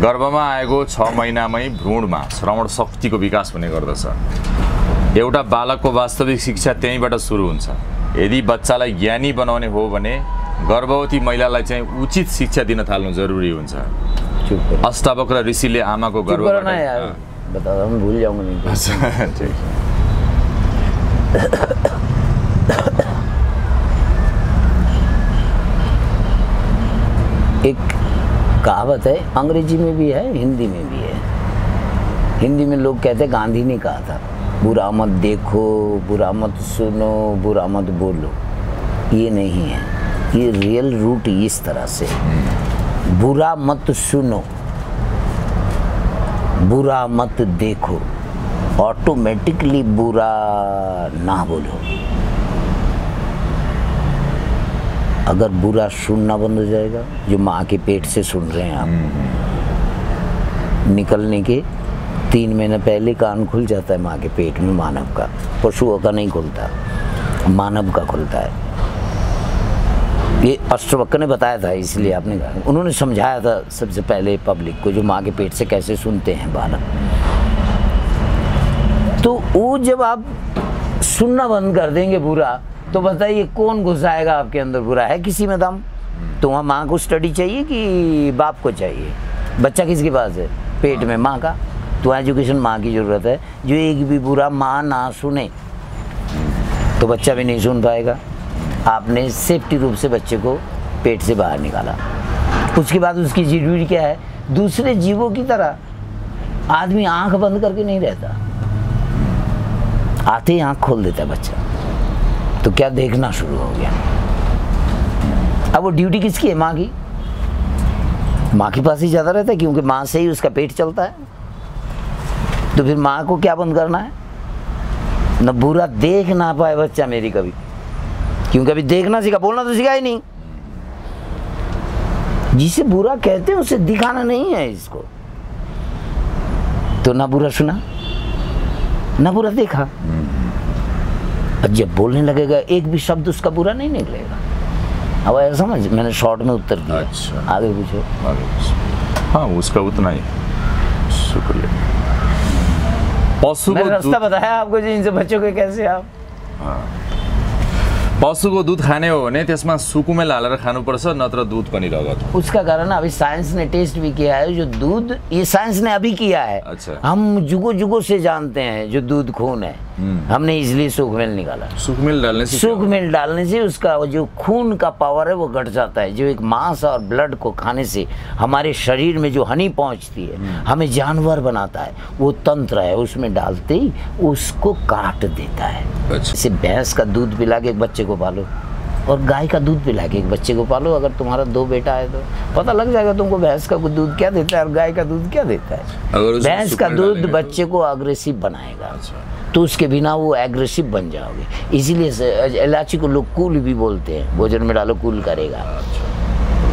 Speaker 2: गर्भमा आएको 6 महिनामै भ्रूणमा श्रवण शक्तिको विकास हुने गर्दछ। एउटा बालकको वास्तविक शिक्षा त्यहीँबाट सुरु हुन्छ। यदि बच्चालाई ज्ञानी बनाउने हो भने गर्भवती महिलालाई चाहिँ उचित शिक्षा दिन थाल्नु जरुरी हुन्छ। अष्टावक्र ऋषिले आमाको गर्भबाट
Speaker 3: बता, हम भूल जाऊंगा नहीं।
Speaker 2: ठीक।
Speaker 3: एक कहावत है, अंग्रेजी में भी है, हिंदी में भी है। हिंदी में लोग कहते हैं गांधी ने कहा था, बुरा मत देखो, बुरा मत सुनो, बुरा मत बोलो। ये नहीं है, ये रियल रूट इस तरह से, बुरा मत सुनो, बुरा मत देखो, ऑटोमेटिकली बुरा ना बोलो। अगर बुरा सुनना बंद हो जाएगा, जो माँ के पेट से सुन रहे हैं आप, निकलने के 3 महीने पहले कान खुल जाता है माँ के पेट में मानव का, पशुओं का नहीं खुलता, मानव का खुलता है। ये अष्टावक्र ने बताया था, इसलिए आपने कहा, उन्होंने समझाया था सबसे पहले पब्लिक को, जो माँ के पेट से कैसे सुनते हैं बालक। तो वो जब आप सुनना बंद कर देंगे बुरा, तो बताइए कौन घुसाएगा आपके अंदर बुरा? है किसी में दम? तो वहाँ माँ को स्टडी चाहिए कि बाप को चाहिए? बच्चा किसके पास है? पेट में माँ का। तो एजुकेशन माँ की ज़रूरत है। जो एक भी बुरा माँ ना सुने तो बच्चा भी नहीं सुन पाएगा। आपने सेफ्टी रूप से बच्चे को पेट से बाहर निकाला, उसके बाद उसकी ज़रूरी क्या है? दूसरे जीवों की तरह आदमी आंख बंद करके नहीं रहता, आते ही आंख खोल देता है बच्चा। तो क्या देखना शुरू हो गया। अब वो ड्यूटी किसकी है? माँ की। माँ के पास ही ज़्यादा रहता है, क्योंकि माँ से ही उसका पेट चलता है। तो फिर माँ को क्या बंद करना है? न बुरा देख ना पाए बच्चा मेरी कभी, क्योंकि अभी देखना सीखा, बोलना तो सीखा ही नहीं। जिसे बुरा कहते हैं उसे दिखाना नहीं है इसको। तो ना बुरा सुना, ना बुरा देखा। और जब बोलने लगेगा एक भी शब्द उसका बुरा नहीं निकलेगा। अब ऐसा समझ, मैंने शॉर्ट में उत्तर दिया।
Speaker 2: अच्छा,
Speaker 3: आगे पूछो।
Speaker 2: आगे पूछो। हाँ, उसका उतना ही। शुक्रिया।
Speaker 3: मैंने रास्ता बताया आपको जी, इनसे बच्चों के कैसे आप।
Speaker 2: हाँ। पशुको दूध खाने हो भने त्यसमा सुकुमेल हालेर खानुपर्छ, नत्र दूध पनि रगत।
Speaker 3: उसका कारण अभी साइंस ने टेस्ट भी किया है। जो दूध, ये साइंस ने अभी किया है।
Speaker 2: अच्छा।
Speaker 3: हम जुगों जुगों से जानते हैं जो दूध खून है, हमने इसलिए सुकुमेल निकाला।
Speaker 2: सुकुमेल डालने से
Speaker 3: सुकुमेल डालने से उसका जो खून का पावर है वो घट जाता है। जो एक मांस और ब्लड को खाने से हमारे शरीर में जो हनी पहुंचती है, हमें जानवर बनाता है, वो तंत्र है, उसमें डालते ही उसको काट देता है।
Speaker 2: अच्छा।
Speaker 3: जैसे भैंस का दूध पिला के एक बच्चे को पालो और गाय का दूध पिला के एक बच्चे को पालो। अगर तुम्हारा 2 बेटा है तो पता लग जाएगा तुमको भैंस का दूध क्या देता है और गाय का दूध क्या देता है। भैंस का दूध बच्चे को अग्रेसिव बनाएगा। अच्छा। तो उसके बिना वो एग्रेसिव बन जाओगे। इसीलिए इलायची को लोग कूल भी बोलते हैं, भोजन में डालो कूल करेगा।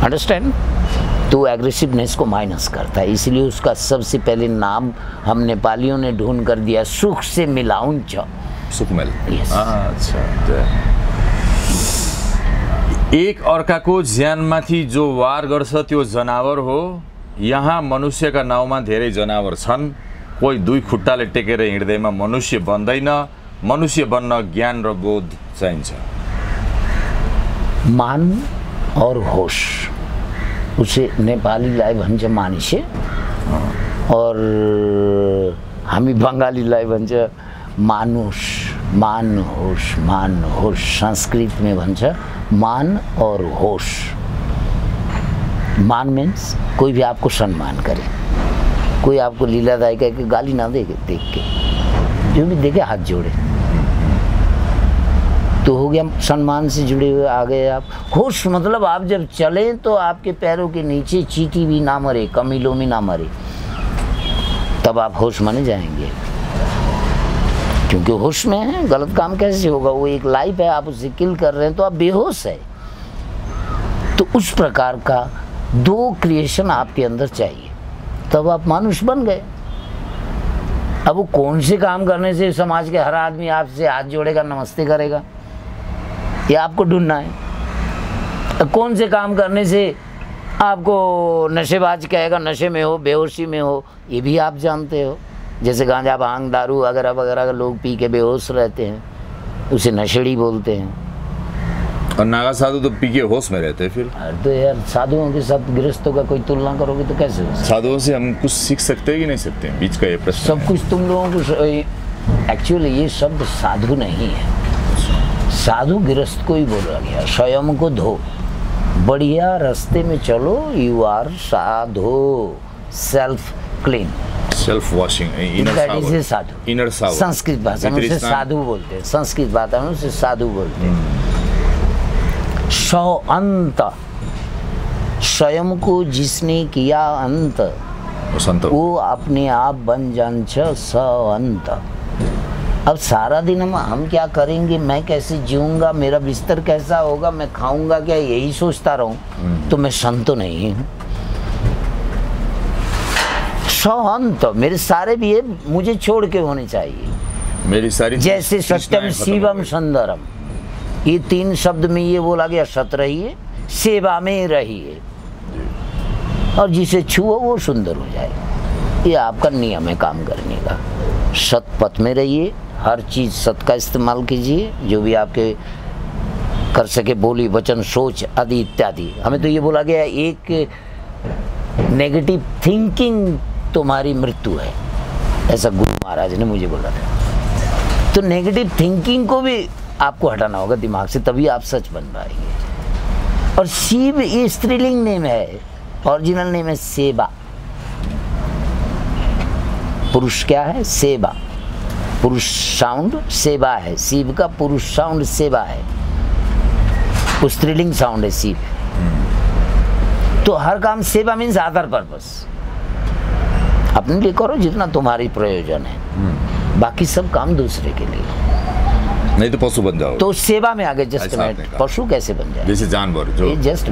Speaker 3: अंडरस्टैंड? तो एग्रेसिवनेस को माइनस करता है। इसलिए उसका सबसे पहले नाम हम नेपालियों ने ढूंढ कर दिया, सुख से मिलाउन्छ।
Speaker 2: सुकुमेल।
Speaker 3: Yes.
Speaker 2: अच्छा। एक अर्काको ज्यानमाथि जो वार गर्छ त्यो जनावर हो। यहाँ मनुष्यका नाउँमा धेरै जनावर छन्। कोही 2 खुट्टाले टेकेर हिँड्दैमा मनुष्य बन्दैन। मनुष्य बन्न ज्ञान र बोध चाहिन्छ।
Speaker 3: मान और होश, उसे नेपाली लाई भन्छ मानिसे और हामी बंगालीलाई भन्छ मानुष। मान होश संस्कृत में भन्छ मान और होश। मान मीन्स कोई भी आपको सम्मान करे, कोई आपको लीलादायक है कि गाली ना दे देख के, जो भी देखे हाथ जोड़े, तो हो गया सम्मान से जुड़े हुए आ गए आप। होश मतलब आप जब चलें तो आपके पैरों के नीचे चींटी भी ना मरे, कमीलों में ना मरे, तब आप होश माने जाएंगे। क्योंकि होश में है, गलत काम कैसे होगा? वो एक लाइफ है, आप उसे किल कर रहे हैं तो आप बेहोश है। तो उस प्रकार का दो क्रिएशन आपके अंदर चाहिए, तब आप मानुष बन गए। अब वो कौन से काम करने से समाज के हर आदमी आपसे हाथ जोड़ेगा, नमस्ते करेगा, ये आपको ढूंढना है। कौन से काम करने से आपको नशेबाज कहेगा, नशे में हो, बेहोशी में हो, ये भी आप जानते हो। जैसे गांजा, भांग, दारू वगैरह वगैरह लोग पी के बेहोश रहते हैं, उसे नशेड़ी बोलते हैं।
Speaker 2: और नागा साधु तो पी के होश में रहते हैं फिर।
Speaker 3: तो यार साधुओं के साथ गृहस्थों का कोई तुलना करोगे तो कैसे हो?
Speaker 2: साधुओं से हम कुछ सीख सकते हैं कि नहीं सकते हैं? बीच का ये प्रश्न।
Speaker 3: सब कुछ तुम लोगों को, एक्चुअली ये शब्द साधु नहीं है, साधु गृहस्थ को ही बोला गया। स्वयं को धो, बढ़िया रास्ते में चलो, you are sadhu, self clean,
Speaker 2: self washing,
Speaker 3: inner sadhu.
Speaker 2: Inner sadhu
Speaker 3: Sanskrit भाषा में उसे साधु बोलते हैं, संस्कृत भाषा में उसे साधु बोलते हैं। अंत, स्वयं को जिसने किया अंत, वो अपने आप बन जान्छ अंत। अब सारा दिन हम क्या करेंगे, मैं कैसे जीऊंगा, मेरा बिस्तर कैसा होगा, मैं खाऊंगा क्या, यही सोचता रहूं तो मैं संत तो नहीं हूं। अंत, मेरे सारे भी मुझे छोड़ के होने चाहिए।
Speaker 2: मेरी सारी
Speaker 3: जैसे सत्यम शिवम सुंदरम, ये तीन शब्द में ये बोला गया, सत रहिए, सेवा में रहिए, और जिसे छुओ वो सुंदर हो जाए। ये आपका नियम है काम करने का। सत पथ में रहिए, हर चीज सत का इस्तेमाल कीजिए, जो भी आपके कर सके, बोली, वचन, सोच आदि इत्यादि। हमें तो ये बोला गया, एक नेगेटिव थिंकिंग तुम्हारी मृत्यु है, ऐसा गुरु महाराज ने मुझे बोला था। तो नेगेटिव थिंकिंग को भी आपको हटाना होगा दिमाग से, तभी आप सच बन पाएंगे। और शिव ये स्त्रीलिंग नेम है, ओरिजिनल नेम है सेवा। पुरुष क्या है? सेवा। पुरुष साउंड सेवा है, शिव का पुरुष साउंड सेवा है, स्त्रीलिंग साउंड है शिव। तो हर काम सेवा मीन्स अदर पर्पस, अपने लिए करो जितना तुम्हारी प्रयोजन है, बाकी सब काम दूसरे के लिए,
Speaker 2: नहीं तो पशु बन जाओ।
Speaker 3: तो सेवा में आगे जस्ट मिनट, पशु कैसे बन जाए?
Speaker 2: जैसे जानवर जो
Speaker 3: जस्ट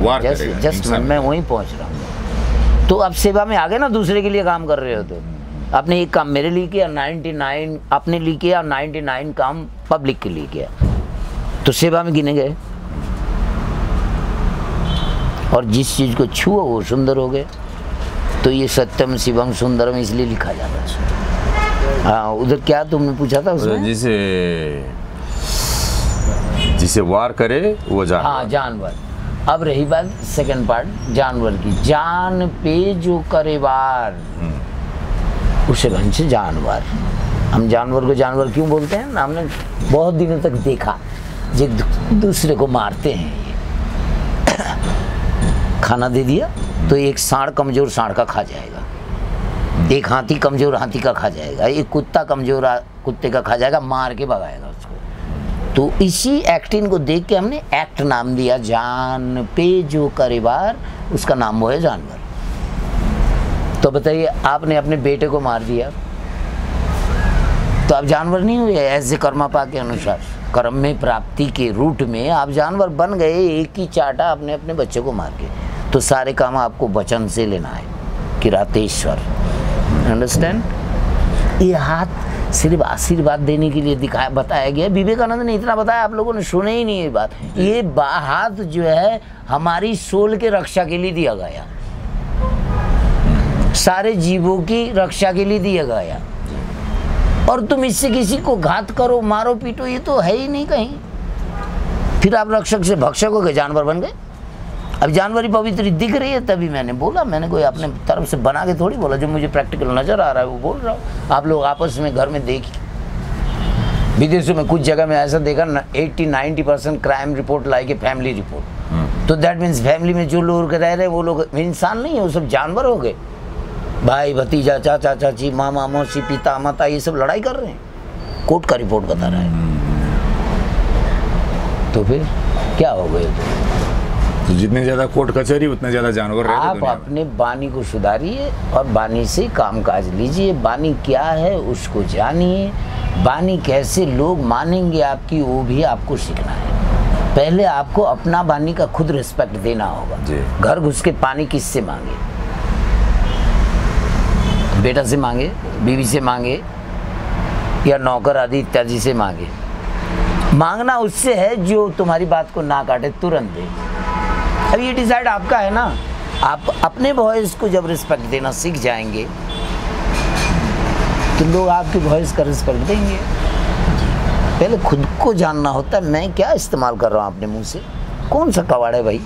Speaker 3: मैं वहीं पहुंच रहा हूँ। तो आप सेवा में आगे ना, दूसरे के लिए काम कर रहे हो, तो आपने एक काम मेरे लिए किया, 99 अपने लिए किया, 99 काम पब्लिक के लिए किया, तो सेवा में गिने गए। और जिस चीज को छुओ वो सुंदर हो गए। तो ये सत्यम शिवम सुंदरम इसलिए लिखा जाता है। हाँ, उधर क्या तुमने पूछा था उसमें?
Speaker 2: जिसे वार करे वो जानवर।
Speaker 3: हाँ, जानवर। अब रही बात सेकंड पार्ट जानवर की। जान पे जो करे वार, उसे भंच जानवर। हम जानवर को जानवर क्यों बोलते हैं? हमने बहुत दिनों तक देखा जो दूसरे को मारते हैं। खाना दे दिया तो एक सांड कमजोर सांड का खा जाएगा, एक हाथी कमजोर हाथी का खा जाएगा, एक कुत्ता कमजोर कुत्ते का खा जाएगा, मार के भगाएगा उसको। तो इसी एक्टिंग को देख के हमने एक्ट नाम दिया। जान पे जो करे वार, उसका नाम वो है जानवर। तो बताइए, आपने अपने बेटे को मार दिया तो आप जानवर नहीं हुए? ऐसे कर्मापा के अनुसार कर्म में प्राप्ति के रूट में आप जानवर बन गए। एक ही चाटा आपने अपने बच्चे को मार के। तो सारे काम आपको वचन से लेना है, किरातेश्वर। अंडरस्टैंड? ये हाथ सिर्फ आशीर्वाद देने के लिए दिखाया बताया गया। विवेकानंद ने इतना बताया, आप लोगों ने सुने ही नहीं ये बात। ये हाथ जो है हमारी सोल के रक्षा के लिए दिया गया, सारे जीवों की रक्षा के लिए दिया गया। और तुम इससे किसी को घात करो, मारो, पीटो, ये तो है ही नहीं कहीं। फिर आप रक्षक से भक्षक हो गए, जानवर बन गए। अब जानवर ही पवित्र दिख रही है, तभी मैंने बोला, मैंने कोई अपने तरफ से बना के थोड़ी बोला, जो मुझे प्रैक्टिकल नज़र आ रहा है वो बोल रहा हूँ। आप लोग आपस में घर में देखिए, विदेशों में कुछ जगह में ऐसा देखा ना, 80-90% क्राइम रिपोर्ट लाई के फैमिली रिपोर्ट। तो दैट मीन्स फैमिली में जो लोग रह रहे वो लोग इंसान नहीं है, वो सब जानवर हो गए। भाई भतीजा, चाचा चाची, मामा मौसी, पिता माता, ये सब लड़ाई कर रहे हैं, कोर्ट का रिपोर्ट बता रहा है। तो फिर क्या हो गए?
Speaker 2: तो जितने ज़्यादा कोर्ट कचहरी उतने ज़्यादा जानवर रहते
Speaker 3: आप अपने वाणी को सुधारिए और वाणी से कामकाज लीजिए। वाणी क्या है उसको जानिए, वाणी कैसे लोग मानेंगे आपकी, वो भी आपको सीखना है। पहले आपको अपना वाणी का खुद रिस्पेक्ट देना होगा। घर घुस के पानी किससे मांगे? बेटा से मांगे, बीवी से मांगे, या नौकर आदि इत्यादि से मांगे? मांगना उससे है जो तुम्हारी बात को ना काटे, तुरंत दे। अब ये डिसाइड आपका है ना। आप अपने वॉइस को जब रिस्पेक्ट देना सीख जाएंगे तो लोग आपकी वॉइस का रिस्पेक्ट देंगे। पहले खुद को जानना होता है, मैं क्या इस्तेमाल कर रहा हूँ अपने मुंह से, कौन सा कबाड़ है भाई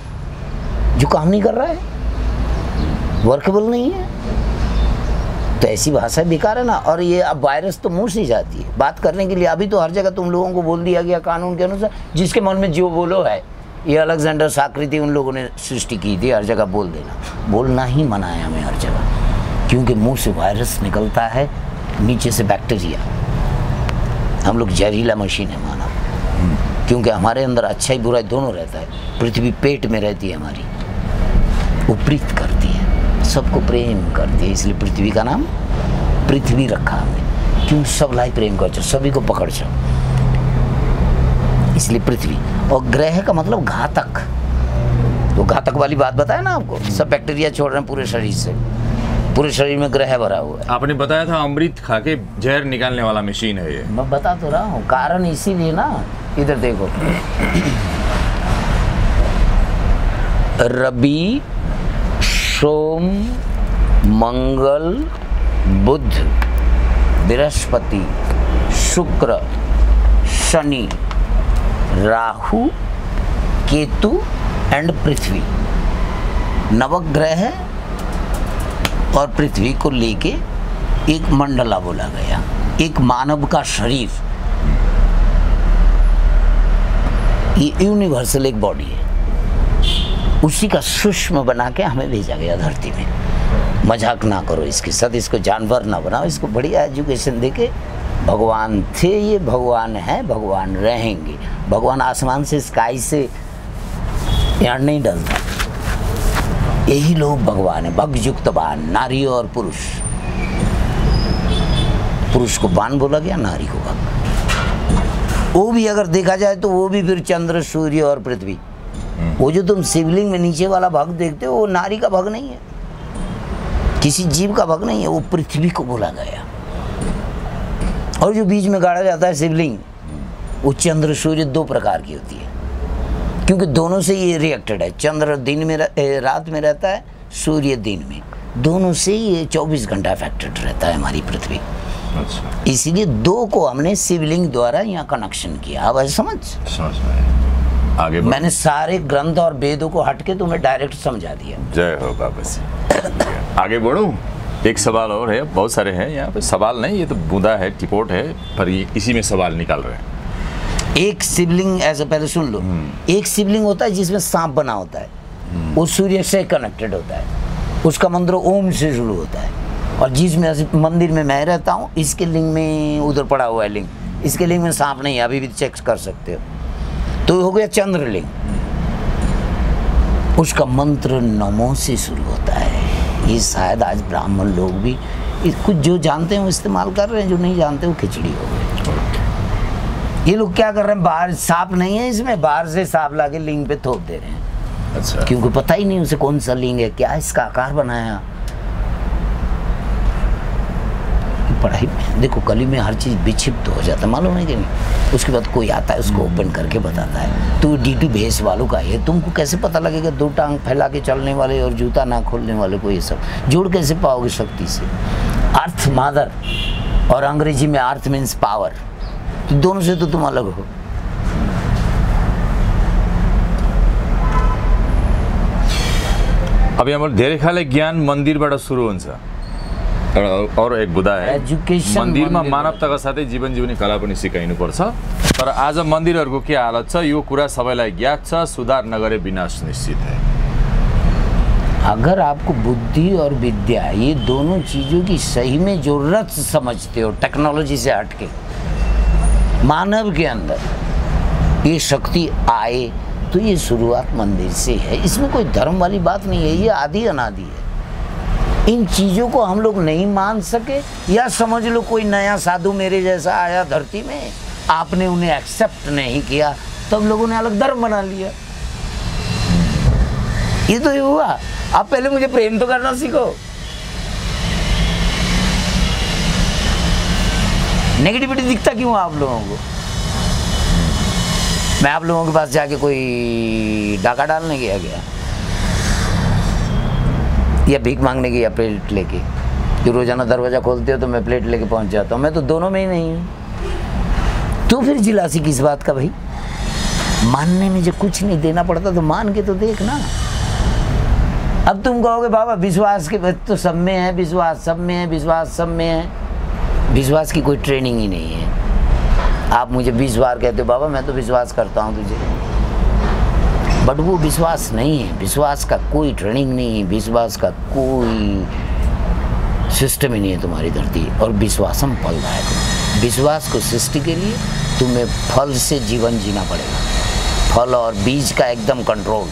Speaker 3: जो काम नहीं कर रहा है, वर्केबल नहीं है, तो ऐसी भाषा बेकार है ना। और ये अब वायरस तो मुंह से जाती है बात करने के लिए। अभी तो हर जगह तुम लोगों को बोल दिया गया कानून के अनुसार, जिसके मन में जो बोलो है। ये अलेक्जेंडर साक्रेती उन लोगों ने सृष्टि की थी, हर जगह बोल देना, बोलना ही मना है हमें हर जगह, क्योंकि मुंह से वायरस निकलता है, नीचे से बैक्टीरिया। हम लोग जहरीला मशीन है मानव, क्योंकि हमारे अंदर अच्छाई बुराई दोनों रहता है। पृथ्वी पेट में रहती है हमारी, वो प्रीत करती है, सबको प्रेम करती है, इसलिए पृथ्वी का नाम पृथ्वी रखा हमने। क्यों? सब लाई प्रेम कर, सभी को पकड़ छो, इसलिए पृथ्वी। और ग्रह का मतलब घातक, तो घातक वाली बात बताया ना आपको, सब बैक्टीरिया छोड़ रहे हैं पूरे शरीर से, पूरे शरीर में ग्रह भरा हुआ है।
Speaker 2: आपने बताया था अमृत खा के जहर निकालने वाला मशीन है ये।
Speaker 3: मैं बता तो रहा हूँ, कारण इसीलिए ना। इधर देखो, रवि, सोम, मंगल, बुध, बृहस्पति, शुक्र, शनि, राहु, केतु एंड पृथ्वी, नवग्रह और पृथ्वी को लेके एक मंडला बोला गया, एक मानव का शरीर। ये यूनिवर्सल एक बॉडी है, उसी का सूक्ष्म बना के हमें भेजा गया धरती में। मजाक ना करो इसके साथ, इसको जानवर ना बनाओ, इसको बढ़िया एजुकेशन देके। भगवान थे ये, भगवान है, भगवान रहेंगे। भगवान आसमान से, स्काई से यहाँ नहीं डलता। यही लोग भगवान है, भगयुक्त बान, नारी और पुरुष। पुरुष को बान बोला गया, नारी को भग। वो भी अगर देखा जाए तो वो भी फिर चंद्र, सूर्य और पृथ्वी। वो जो तुम शिवलिंग में नीचे वाला भग देखते हो, वो नारी का भग नहीं है, किसी जीव का भग नहीं है, वो पृथ्वी को बोला गया। और जो बीच में गाड़ा जाता है शिवलिंग, वो चंद्र सूर्य दो प्रकार की होती है, क्योंकि दोनों से ये रिएक्टेड है। चंद्र दिन में रात में रहता है, सूर्य दिन में, दोनों से ये 24 घंटा अफेक्टेड रहता है हमारी पृथ्वी। अच्छा। इसीलिए दो को हमने शिवलिंग द्वारा यहाँ कनेक्शन किया। अब ऐसे समझ आगे मैंने सारे ग्रंथ और वेदों को हटके तुम्हें डायरेक्ट समझा दिया।
Speaker 2: जय हो बाबा जी। आगे बढ़ूं? एक सवाल और है, बहुत सारे हैं यहाँ पे। सवाल नहीं, ये तो बूंदा है, टिपोट है, पर ये इसी में सवाल निकाल रहे हैं।
Speaker 3: एक शिवलिंग, ऐसे पहले सुन लो, एक शिवलिंग होता है जिसमें सांप बना होता है, वो सूर्य से कनेक्टेड होता है, उसका मंत्र ओम से शुरू होता है। और जिसमें मंदिर में मैं रहता हूँ, इसके लिंग में उधर पड़ा हुआ है लिंग, इसके लिंग में सांप नहीं है, अभी भी चेक कर सकते हो। तो हो गया चंद्रलिंग, उसका मंत्र नमो से शुरू होता है। ये शायद आज ब्राह्मण लोग भी कुछ जो जानते हैं वो इस्तेमाल कर रहे हैं, जो नहीं जानते वो खिचड़ी हो गई। ये लोग क्या कर रहे हैं, बाहर सांप नहीं है इसमें, बाहर से सांप लाके लिंग पे थोप दे रहे हैं। अच्छा। क्योंकि पता ही नहीं उसे कौन सा लिंग है, क्या इसका आकार बनाया। पढ़ाई में देखो, कली में हर चीज़ विक्षिप्त हो जाता है, मालूम है कि नहीं। उसके बाद कोई आता है, उसको ओपन करके बताता है, तो D2 भेस वालों का है। तुमको कैसे पता लगेगा दो टांग फैला के चलने वाले और जूता ना खोलने वाले को? ये सब जोड़ कैसे पाओगे शक्ति से? अर्थ मदर और अंग्रेजी में अर्थ मीन्स पावर, दोनों से तो तुम अलग हो।
Speaker 2: अब यहाँ धेरै खाले ज्ञान मन्दिरबाट सुरु हुन्छ। अरू एक बुदा है,
Speaker 3: एजुकेसन
Speaker 2: मन्दिरमा मानवताका साथै जीवन जिउने कला पनि सिकाइनुपर्छ। तर आज मन्दिरहरूको के हालत छ यो कुरा सबैलाई ज्ञात छ, सुधार नगरे विनाश निश्चित है।
Speaker 3: अगर आपको बुद्धि और विद्या ये दोनों चीज़ों की सही में जरूरत समझते हो, टेक्नोलॉजी से हटके मानव के अंदर ये शक्ति आए, तो ये शुरुआत मंदिर से है। इसमें कोई धर्म वाली बात नहीं है, ये आदि अनादि है। इन चीज़ों को हम लोग नहीं मान सके, या समझ लो कोई नया साधु मेरे जैसा आया धरती में, आपने उन्हें एक्सेप्ट नहीं किया, तब लोगों ने अलग धर्म बना लिया। ये तो ये हुआ। आप पहले मुझे प्रेम तो करना सीखो। नेगेटिविटी दिखता क्यों आप लोगों को? मैं आप लोगों के पास जाके कोई डाका डालने गया या भीख मांगने की, या प्लेट लेके? जो रोजाना दरवाजा खोलते हो तो मैं प्लेट लेके पहुंच जाता हूँ, मैं तो दोनों में ही नहीं हूँ। तो फिर जिलासी किस बात का भाई? मानने में जो कुछ नहीं देना पड़ता तो मान के तो देख ना। अब तुम कहोगे बाबा विश्वास के तो सब में है, विश्वास सब में है, विश्वास सब में है। विश्वास की कोई ट्रेनिंग ही नहीं है। आप मुझे 20 बार कहते हो बाबा मैं तो विश्वास करता हूँ तुझे, बट वो विश्वास नहीं है। विश्वास का कोई ट्रेनिंग नहीं है, विश्वास का कोई सिस्टम ही नहीं है तुम्हारी धरती। और विश्वासम फलदायक, विश्वास को सृष्टि के लिए तुम्हें फल से जीवन जीना पड़ेगा। फल और बीज का एकदम कंट्रोल।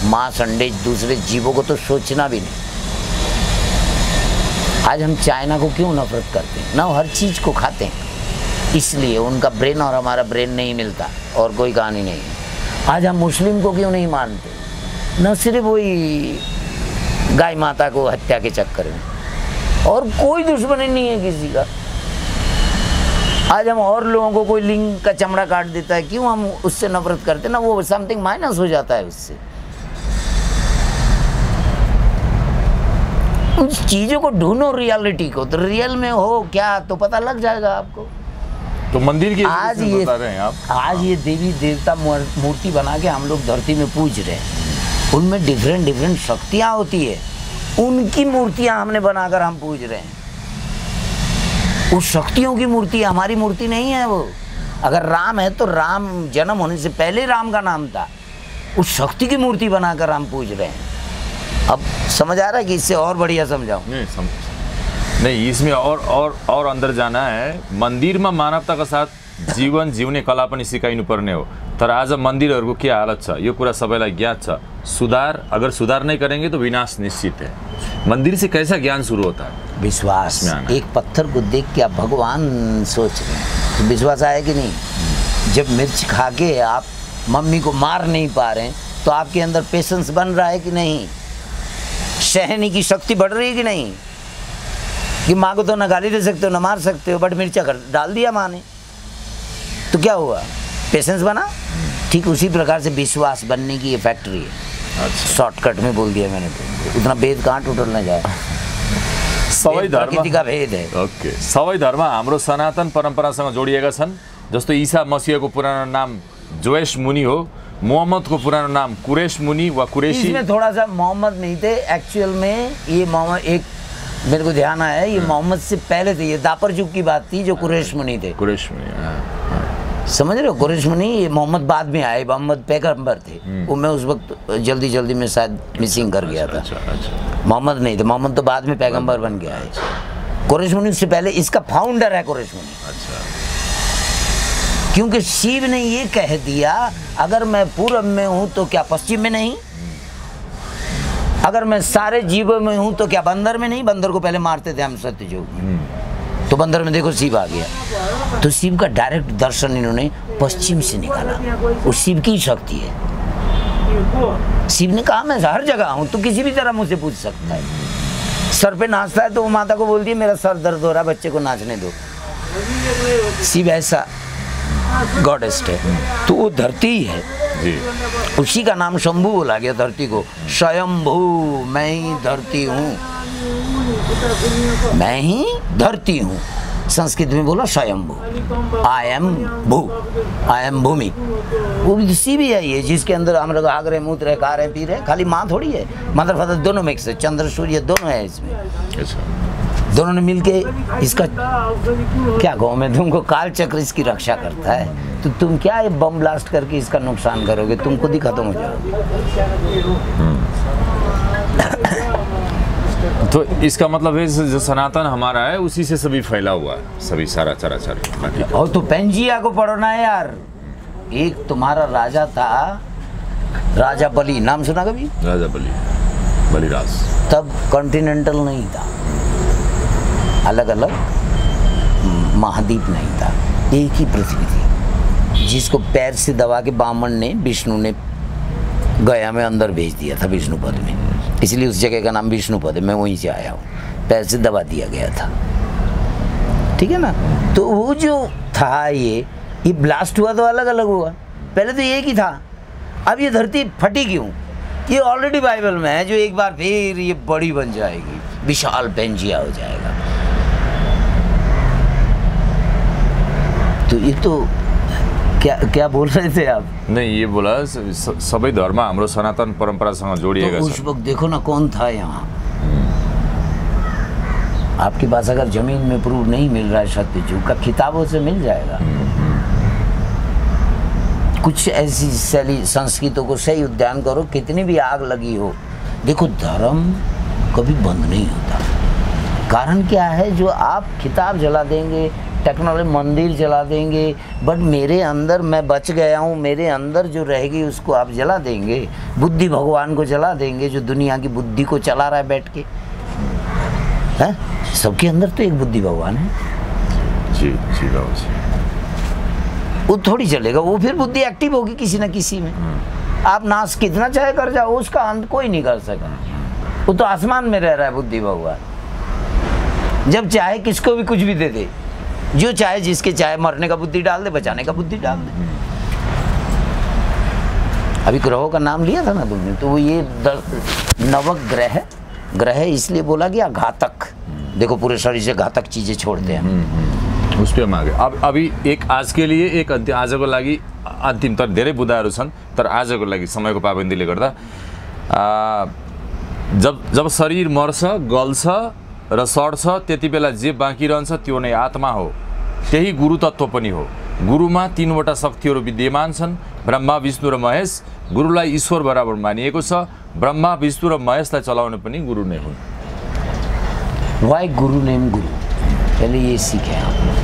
Speaker 3: मांस अंडे दूसरे जीवों को तो सोचना भी नहीं। आज हम चाइना को क्यों नफरत करते हैं ना? हर चीज़ को खाते हैं, इसलिए उनका ब्रेन और हमारा ब्रेन नहीं मिलता, और कोई कहानी नहीं है। आज हम मुस्लिम को क्यों नहीं मानते? न सिर्फ वही गाय माता को हत्या के चक्कर में, और कोई दुश्मनी नहीं है किसी का। आज हम और लोगों को, कोई लिंग का चमड़ा काट देता है, क्यों हम उससे नफरत करते ना? वो समथिंग माइनस हो जाता है उससे। उस चीज़ों को ढूंढो, रियलिटी को। तो रियल में हो क्या तो पता लग जाएगा आपको।
Speaker 2: तो मंदिर की
Speaker 3: आज ये
Speaker 2: बता रहे हैं आप,
Speaker 3: आज ये देवी देवता मूर्ति बना के हम लोग धरती में पूज रहे हैं। उनमें डिफरेंट डिफरेंट शक्तियाँ होती है, उनकी मूर्तियाँ हमने बनाकर हम पूज रहे हैं। उस शक्तियों की मूर्ति, हमारी मूर्ति नहीं है वो। अगर राम है तो राम जन्म होने से पहले राम का नाम था। उस शक्ति की मूर्ति बनाकर हम पूज रहे हैं। अब समझ आ रहा है कि इससे और बढ़िया समझाऊं?
Speaker 2: नहीं, इसमें और अंदर जाना है। मन्दिरमा मानवताका साथ जीवन जिउने कला पनि सिकाइनु पर्ने हो। तर आज मन्दिरहरूको के हालत छ यो कुरा सबैलाई ज्ञात छ। सुधार, अगर सुधार नहीं करेंगे तो विनाश निश्चित है। मंदिर से कैसा ज्ञान शुरू होता है?
Speaker 3: विश्वास। एक पत्थर को देख के आप भगवान सोच रहे हैं तो विश्वास आया कि नहीं? जब मिर्च खा के आप मम्मी को मार नहीं पा रहे हैं तो आपके अंदर पेशेंस बन रहा है कि नहीं? सहने की शक्ति बढ़ रही है कि नहीं? कि माँ को तो ना गाली दे सकते हो ना मार सकते हो, बट मिर्चा डाल दिया माँ ने तो क्या हुआ? पेशेंस बना। ठीक उसी प्रकार से विश्वास बनने की ये फैक्ट्री है। अच्छा। शॉर्टकट में बोल दिया मैंने तो। उतना भेद कहाँ टुटलने जाए।
Speaker 2: सबै धर्म
Speaker 3: का भेद है।
Speaker 2: ओके, सबै धर्म हाम्रो सनातन परम्परासँग जोडिएका छन्। जस्तो ईसा मसीहको पुरानो नाम जोएस मुनि हो, मोहम्मद को पुरानो नाम कुरेश मुनि व कुरेशी।
Speaker 3: इसमें थोड़ा सा मोहम्मद नहीं थे एक्चुअल में। ये मोहम्मद, एक मेरे को ध्यान आया, ये मोहम्मद से पहले थे। ये दापर युग की बात थी जो कुरेश मुनि थे।
Speaker 2: कुरेश मुनि,
Speaker 3: समझ रहे हो? कुरेश मुनि, ये मोहम्मद बाद में आए। मोहम्मद पैगंबर थे। वो मैं उस वक्त जल्दी में शायद मिसिंग कर गया था। अच्छा। मोहम्मद नहीं थे, मोहम्मद तो बाद में पैगंबर बन गया है। कुरेश मुनि से पहले इसका फाउंडर है कुरेश मुनि। अच्छा। क्योंकि शिव ने ये कह दिया अगर मैं पूरब में हूं तो क्या पश्चिम में नहीं? अगर मैं सारे जीवों में हूं तो क्या बंदर में नहीं? बंदर को पहले मारते थे हम सत्ययुग में, तो बंदर में देखो शिव आ गया। तो शिव का डायरेक्ट दर्शन इन्होंने पश्चिम से निकाला। वो शिव की शक्ति है। शिव ने कहा मैं हर जगह हूं, तो किसी भी तरह मुझसे पूछ सकता है। सर पे नाचता है तो वो माता को बोलती है मेरा सर दर्द हो रहा है, बच्चे को नाचने दो। शिव ऐसा गॉडेस्ट है। तो वो धरती ही है जी। उसी का नाम शंभू बोला गया धरती को। स्वयंभू, मैं ही धरती हूँ, मैं ही धरती हूँ। संस्कृत में बोला स्वयंभू, आई एम भू, आई एम भूमि। वो भी सी भी है ये, जिसके अंदर हम लोग आग रहे, मूत रहे, खा रहे, पी रहे। खाली माँ थोड़ी है, मदर फादर दोनों मिक्स है, चंद्र सूर्य दोनों है इसमें। दोनों ने मिलके इसका क्या कहूँ मैं तुमको, काल चक्र इसकी रक्षा करता है। तो तुम क्या ये बम ब्लास्ट करके इसका नुकसान करोगे, तुम खुद ही खत्म हो जाओगे।
Speaker 2: तो इसका मतलब है जो सनातन हमारा है उसी से सभी फैला हुआ है, सभी सारा चराचर।
Speaker 3: और तो पेंजिया को पढ़ो ना यार, एक तुम्हारा राजा था, राजा बलि, नाम सुना कभी?
Speaker 2: राजा बलिराज।
Speaker 3: तब कॉन्टिनेंटल नहीं था, अलग अलग महाद्वीप नहीं था, एक ही पृथ्वी थी, जिसको पैर से दबा के बामन ने, विष्णु ने गया में अंदर भेज दिया था विष्णुपद में, इसलिए उस जगह का नाम विष्णुपद है। मैं वहीं से आया हूँ, पैर से दबा दिया गया था, ठीक है ना। तो वो जो था ये ब्लास्ट हुआ तो अलग अलग हुआ, पहले तो एक ही था। अब ये धरती फटी क्यों? ये ऑलरेडी बाइबल में है, जो एक बार फिर ये बड़ी बन जाएगी, विशाल पेंजिया हो जाएगा। तो ये तो क्या बोल रहे थे आप?
Speaker 2: नहीं, ये बोला सबै धर्म हाम्रो सनातन परंपरासँग जोडिएका
Speaker 3: छन्। तो उस वक्त देखो ना कौन था यहाँ। आपके पास अगर जमीन में प्रूफ नहीं मिल रहा है सत्यजुग का, किताबों से मिल जाएगा। कुछ ऐसी शैली संस्कृतों को सही उद्यान करो, कितनी भी आग लगी हो, देखो धर्म कभी बंद नहीं होता। कारण क्या है? जो आप किताब जला देंगे, टेक्नोलॉजी मंदिर जला देंगे, बट मेरे अंदर मैं बच गया हूँ, मेरे अंदर जो रहेगी उसको आप जला देंगे। बुद्धि भगवान को जला देंगे, जो दुनिया की बुद्धि को चला रहा है बैठ के, है? सबके अंदर तो एक बुद्धि भगवान है।
Speaker 2: जी जी बाबू जी।
Speaker 3: वो थोड़ी चलेगा, वो फिर बुद्धि एक्टिव होगी किसी न किसी में। आप नाश कितना चाहे कर जाओ, उसका अंत कोई नहीं कर सका। वो तो आसमान में रह रहा है बुद्धि भगवान, जब चाहे किसको भी कुछ भी दे दे, जो चाहे जिसके चाहे, मरने का बुद्धि डाल दे, बचाने का बुद्धि डाल दे। अभी ग्रहों का नाम लिया था ना तुमने, तो वो ये नवग्रह इसलिए बोला गया घातक। देखो पूरे शरीर से घातक चीजें छोड़ते हैं।
Speaker 2: उस पे हम आगे अभी एक आज के लिए एक अन्तिम, आजको लागि अन्तिम, तर धेरै बुदाहरू छन्, तर आजको लागि समयको पाबन्दीले गर्दा जब शरीर मर्छ, गल्छ र सड्छ, त्यति बेला जे बाँकी रहन्छ त्यो नै आत्मा हो, त्यही गुरु तत्त्व पनि हो। गुरुमा तीनवटा शक्तिहरू विद्यमान छन्, ब्रह्मा, विष्णु र महेश। गुरुलाई ईश्वर बराबर मानिएको छ, ब्रह्मा, विष्णु र महेशलाई चलाउने पनि गुरु नै हुन्।
Speaker 3: वाई गुरु नेम गुरु, पहले ये सीखे आप लोग।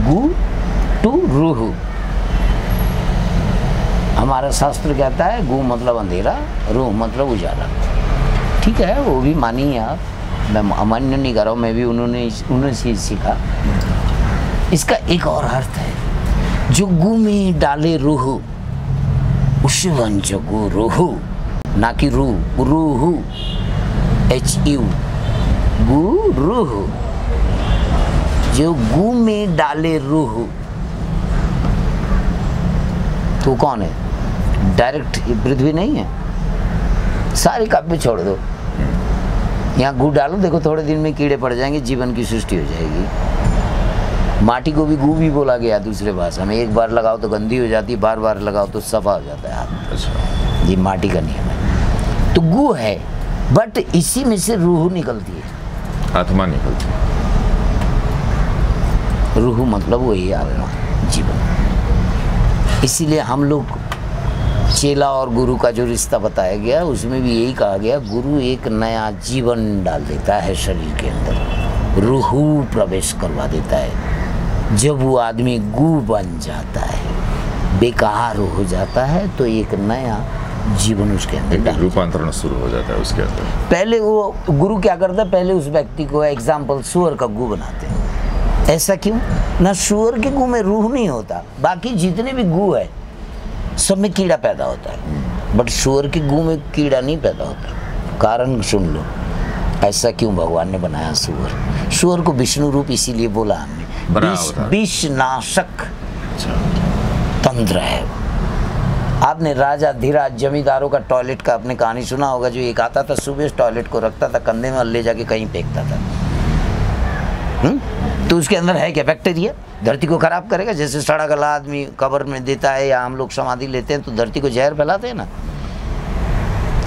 Speaker 3: गु टू रूह, हमारा शास्त्र कहता है गु मतलब अंधेरा, रूह मतलब उजाला। ठीक है, वो भी मानिए आप, मैं अमान्य नहीं कर रहा हूँ, मैं भी उन्होंने से सीखा। इसका एक और अर्थ है, जो गु में डाले रूह उस वंश गु रूह, ना कि रूह, रूह HU, गु रूह। जो गु में डाले रूह तो कौन है? डायरेक्ट पृथ्वी नहीं है, सारी काव्य छोड़ दो, यहाँ गु डालो, देखो थोड़े दिन में कीड़े पड़ जाएंगे, जीवन की सृष्टि हो जाएगी। माटी को भी गु भी बोला गया दूसरे भाषा में, एक बार लगाओ तो गंदी हो जाती है, बार बार लगाओ तो सफा हो जाता है हाथ। ये माटी का नियम है। तो गु है, बट इसी में से रूह निकलती है,
Speaker 2: आत्मा निकलती है।
Speaker 3: रूह मतलब वही आत्मा, जीवन। इसीलिए हम लोग चेला और गुरु का जो रिश्ता बताया गया, उसमें भी यही कहा गया, गुरु एक नया जीवन डाल देता है शरीर के अंदर, रूह प्रवेश करवा देता है। जब वो आदमी गु बन जाता है, बेकार हो जाता है, तो एक नया जीवन उसके अंदर
Speaker 2: रूपांतरण शुरू हो जाता है उसके अंदर।
Speaker 3: पहले वो गुरु क्या करता है, पहले उस व्यक्ति को एग्जाम्पल सुअर का गु बनाते हैं। ऐसा क्यों? ना सुअर के गु में रूह नहीं होता, बाकी जितने भी गु है सब में कीड़ा पैदा होता है, बट सुअर के गु में कीड़ा नहीं पैदा होता। कारण सुन लो, ऐसा क्यों भगवान ने बनाया सुअर? सुअर को विष्णु रूप इसीलिए बोला हमने, विषनाशक तंत्र है। आपने राजा धीराज जमींदारों का टॉयलेट का अपने कहानी सुना होगा, जो एक आता था सुबह टॉयलेट को रखता था कंधे में और ले जाके कहीं फेंकता था। तो उसके अंदर है क्या? बैक्टीरिया धरती को खराब करेगा। जैसे सड़ा गला आदमी कब्र में देता है या हम लोग समाधि लेते हैं तो धरती को जहर फैलाते हैं ना।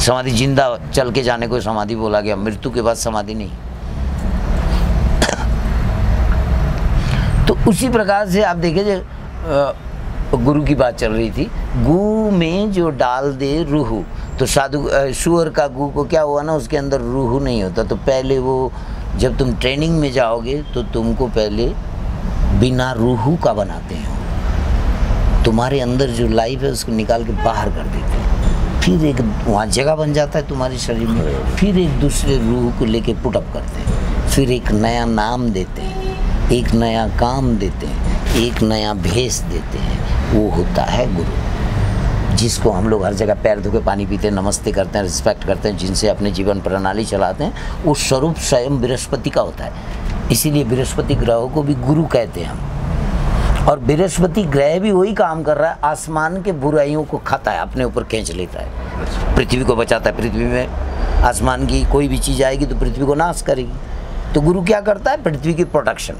Speaker 3: समाधि जिंदा चल के जाने को समाधि बोला गया, मृत्यु के बाद समाधि नहीं। तो उसी प्रकार से आप देखिए जो गुरु की बात चल रही थी, गू में जो डाल दे रूह, तो साधु सुअर का गू को क्या हुआ ना, उसके अंदर रूह नहीं होता। तो पहले वो जब तुम ट्रेनिंग में जाओगे तो तुमको पहले बिना रूह का बनाते हैं, तुम्हारे अंदर जो लाइफ है उसको निकाल के बाहर कर देते हैं, फिर एक वहाँ जगह बन जाता है तुम्हारे शरीर में, फिर एक दूसरे रूह को लेके पुटअप करते हैं, फिर एक नया नाम देते हैं, एक नया काम देते हैं, एक नया भेष देते हैं। वो होता है गुरु, जिसको हम लोग हर जगह पैर धो के पानी पीते हैं, नमस्ते करते हैं, रिस्पेक्ट करते हैं, जिनसे अपने जीवन प्रणाली चलाते हैं। वो स्वरूप स्वयं बृहस्पति का होता है। इसीलिए बृहस्पति ग्रह को भी गुरु कहते हैं हम। और बृहस्पति ग्रह भी वही काम कर रहा है, आसमान के बुराइयों को खाता है, अपने ऊपर खींच लेता है, पृथ्वी को बचाता है। पृथ्वी में आसमान की कोई भी चीज़ आएगी तो पृथ्वी को नाश करेगी। तो गुरु क्या करता है? पृथ्वी की प्रोटेक्शन,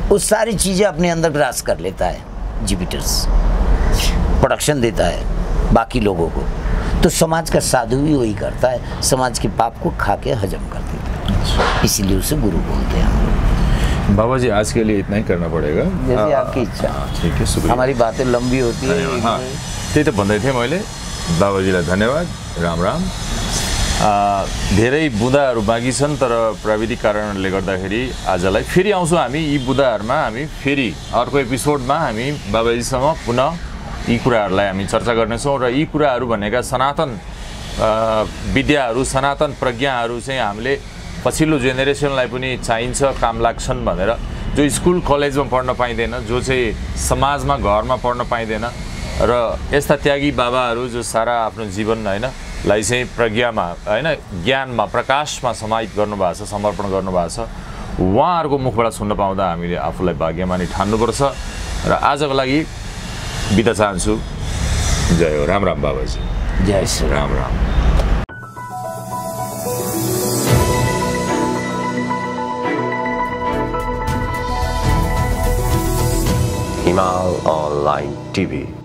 Speaker 3: वो सारी चीज़ें अपने अंदर ग्रास कर लेता है। जुपिटर्स प्रोटेक्शन देता है बाकी लोगों को। तो समाज का साधु भी वही करता है, समाज के पाप को खा के हजम कर देता है, इसीलिए उसे गुरु बोलते हैं हम लोग।
Speaker 2: बाबा जी आज के लिए इतना ही करना पड़ेगा,
Speaker 3: जैसे आपकी इच्छा।
Speaker 2: ठीक है, शुक्रिया।
Speaker 3: हमारी बातें लंबी होती है।
Speaker 2: हाँ, त्यही त भन्दै थिएँ मैले। बाबाजीलाई धन्यवाद, राम राम। धेरै बुँदाहरू बाँकी छन्, तर प्राविधिक कारणले गर्दाखेरि आजलाई फेरि आउँछौँ हामी। यी बुँदाहरूमा हामी फेरि अर्को एपिसोडमा हामी बाबाजीसँग पुनः यी कुराहरूलाई हामी चर्चा गर्नेछौँ। र यी कुराहरू भनेका सनातन विद्याहरू, सनातन प्रज्ञाहरू चाहिँ हामीले पछिल्लो जेनेरेसनलाई पनि चाहिन्छ, काम लाग्छन् भनेर, जो स्कुल कलेजमा पढ्न पाइँदैन, जो चाहिँ समाजमा घरमा पढ्न पाइँदैन, र यस्ता त्यागी बाबाहरू जो सारा आफ्नो जीवन होइन लाई चाहिँ प्रज्ञामा होइन ज्ञानमा प्रकाशमा समाहित गर्नुभएको छ, समर्पण गर्नुभएको छ, उहाँहरूको मुखबाट सुन्न पाउँदा हामीले आफूलाई भाग्यमानी ठान्नुपर्छ। र आजको लागि बिदा चाहन्छु। जय हो, राम राम बाबाजी।
Speaker 3: जय Shri
Speaker 2: Ram Ram.
Speaker 1: Himal Online TV।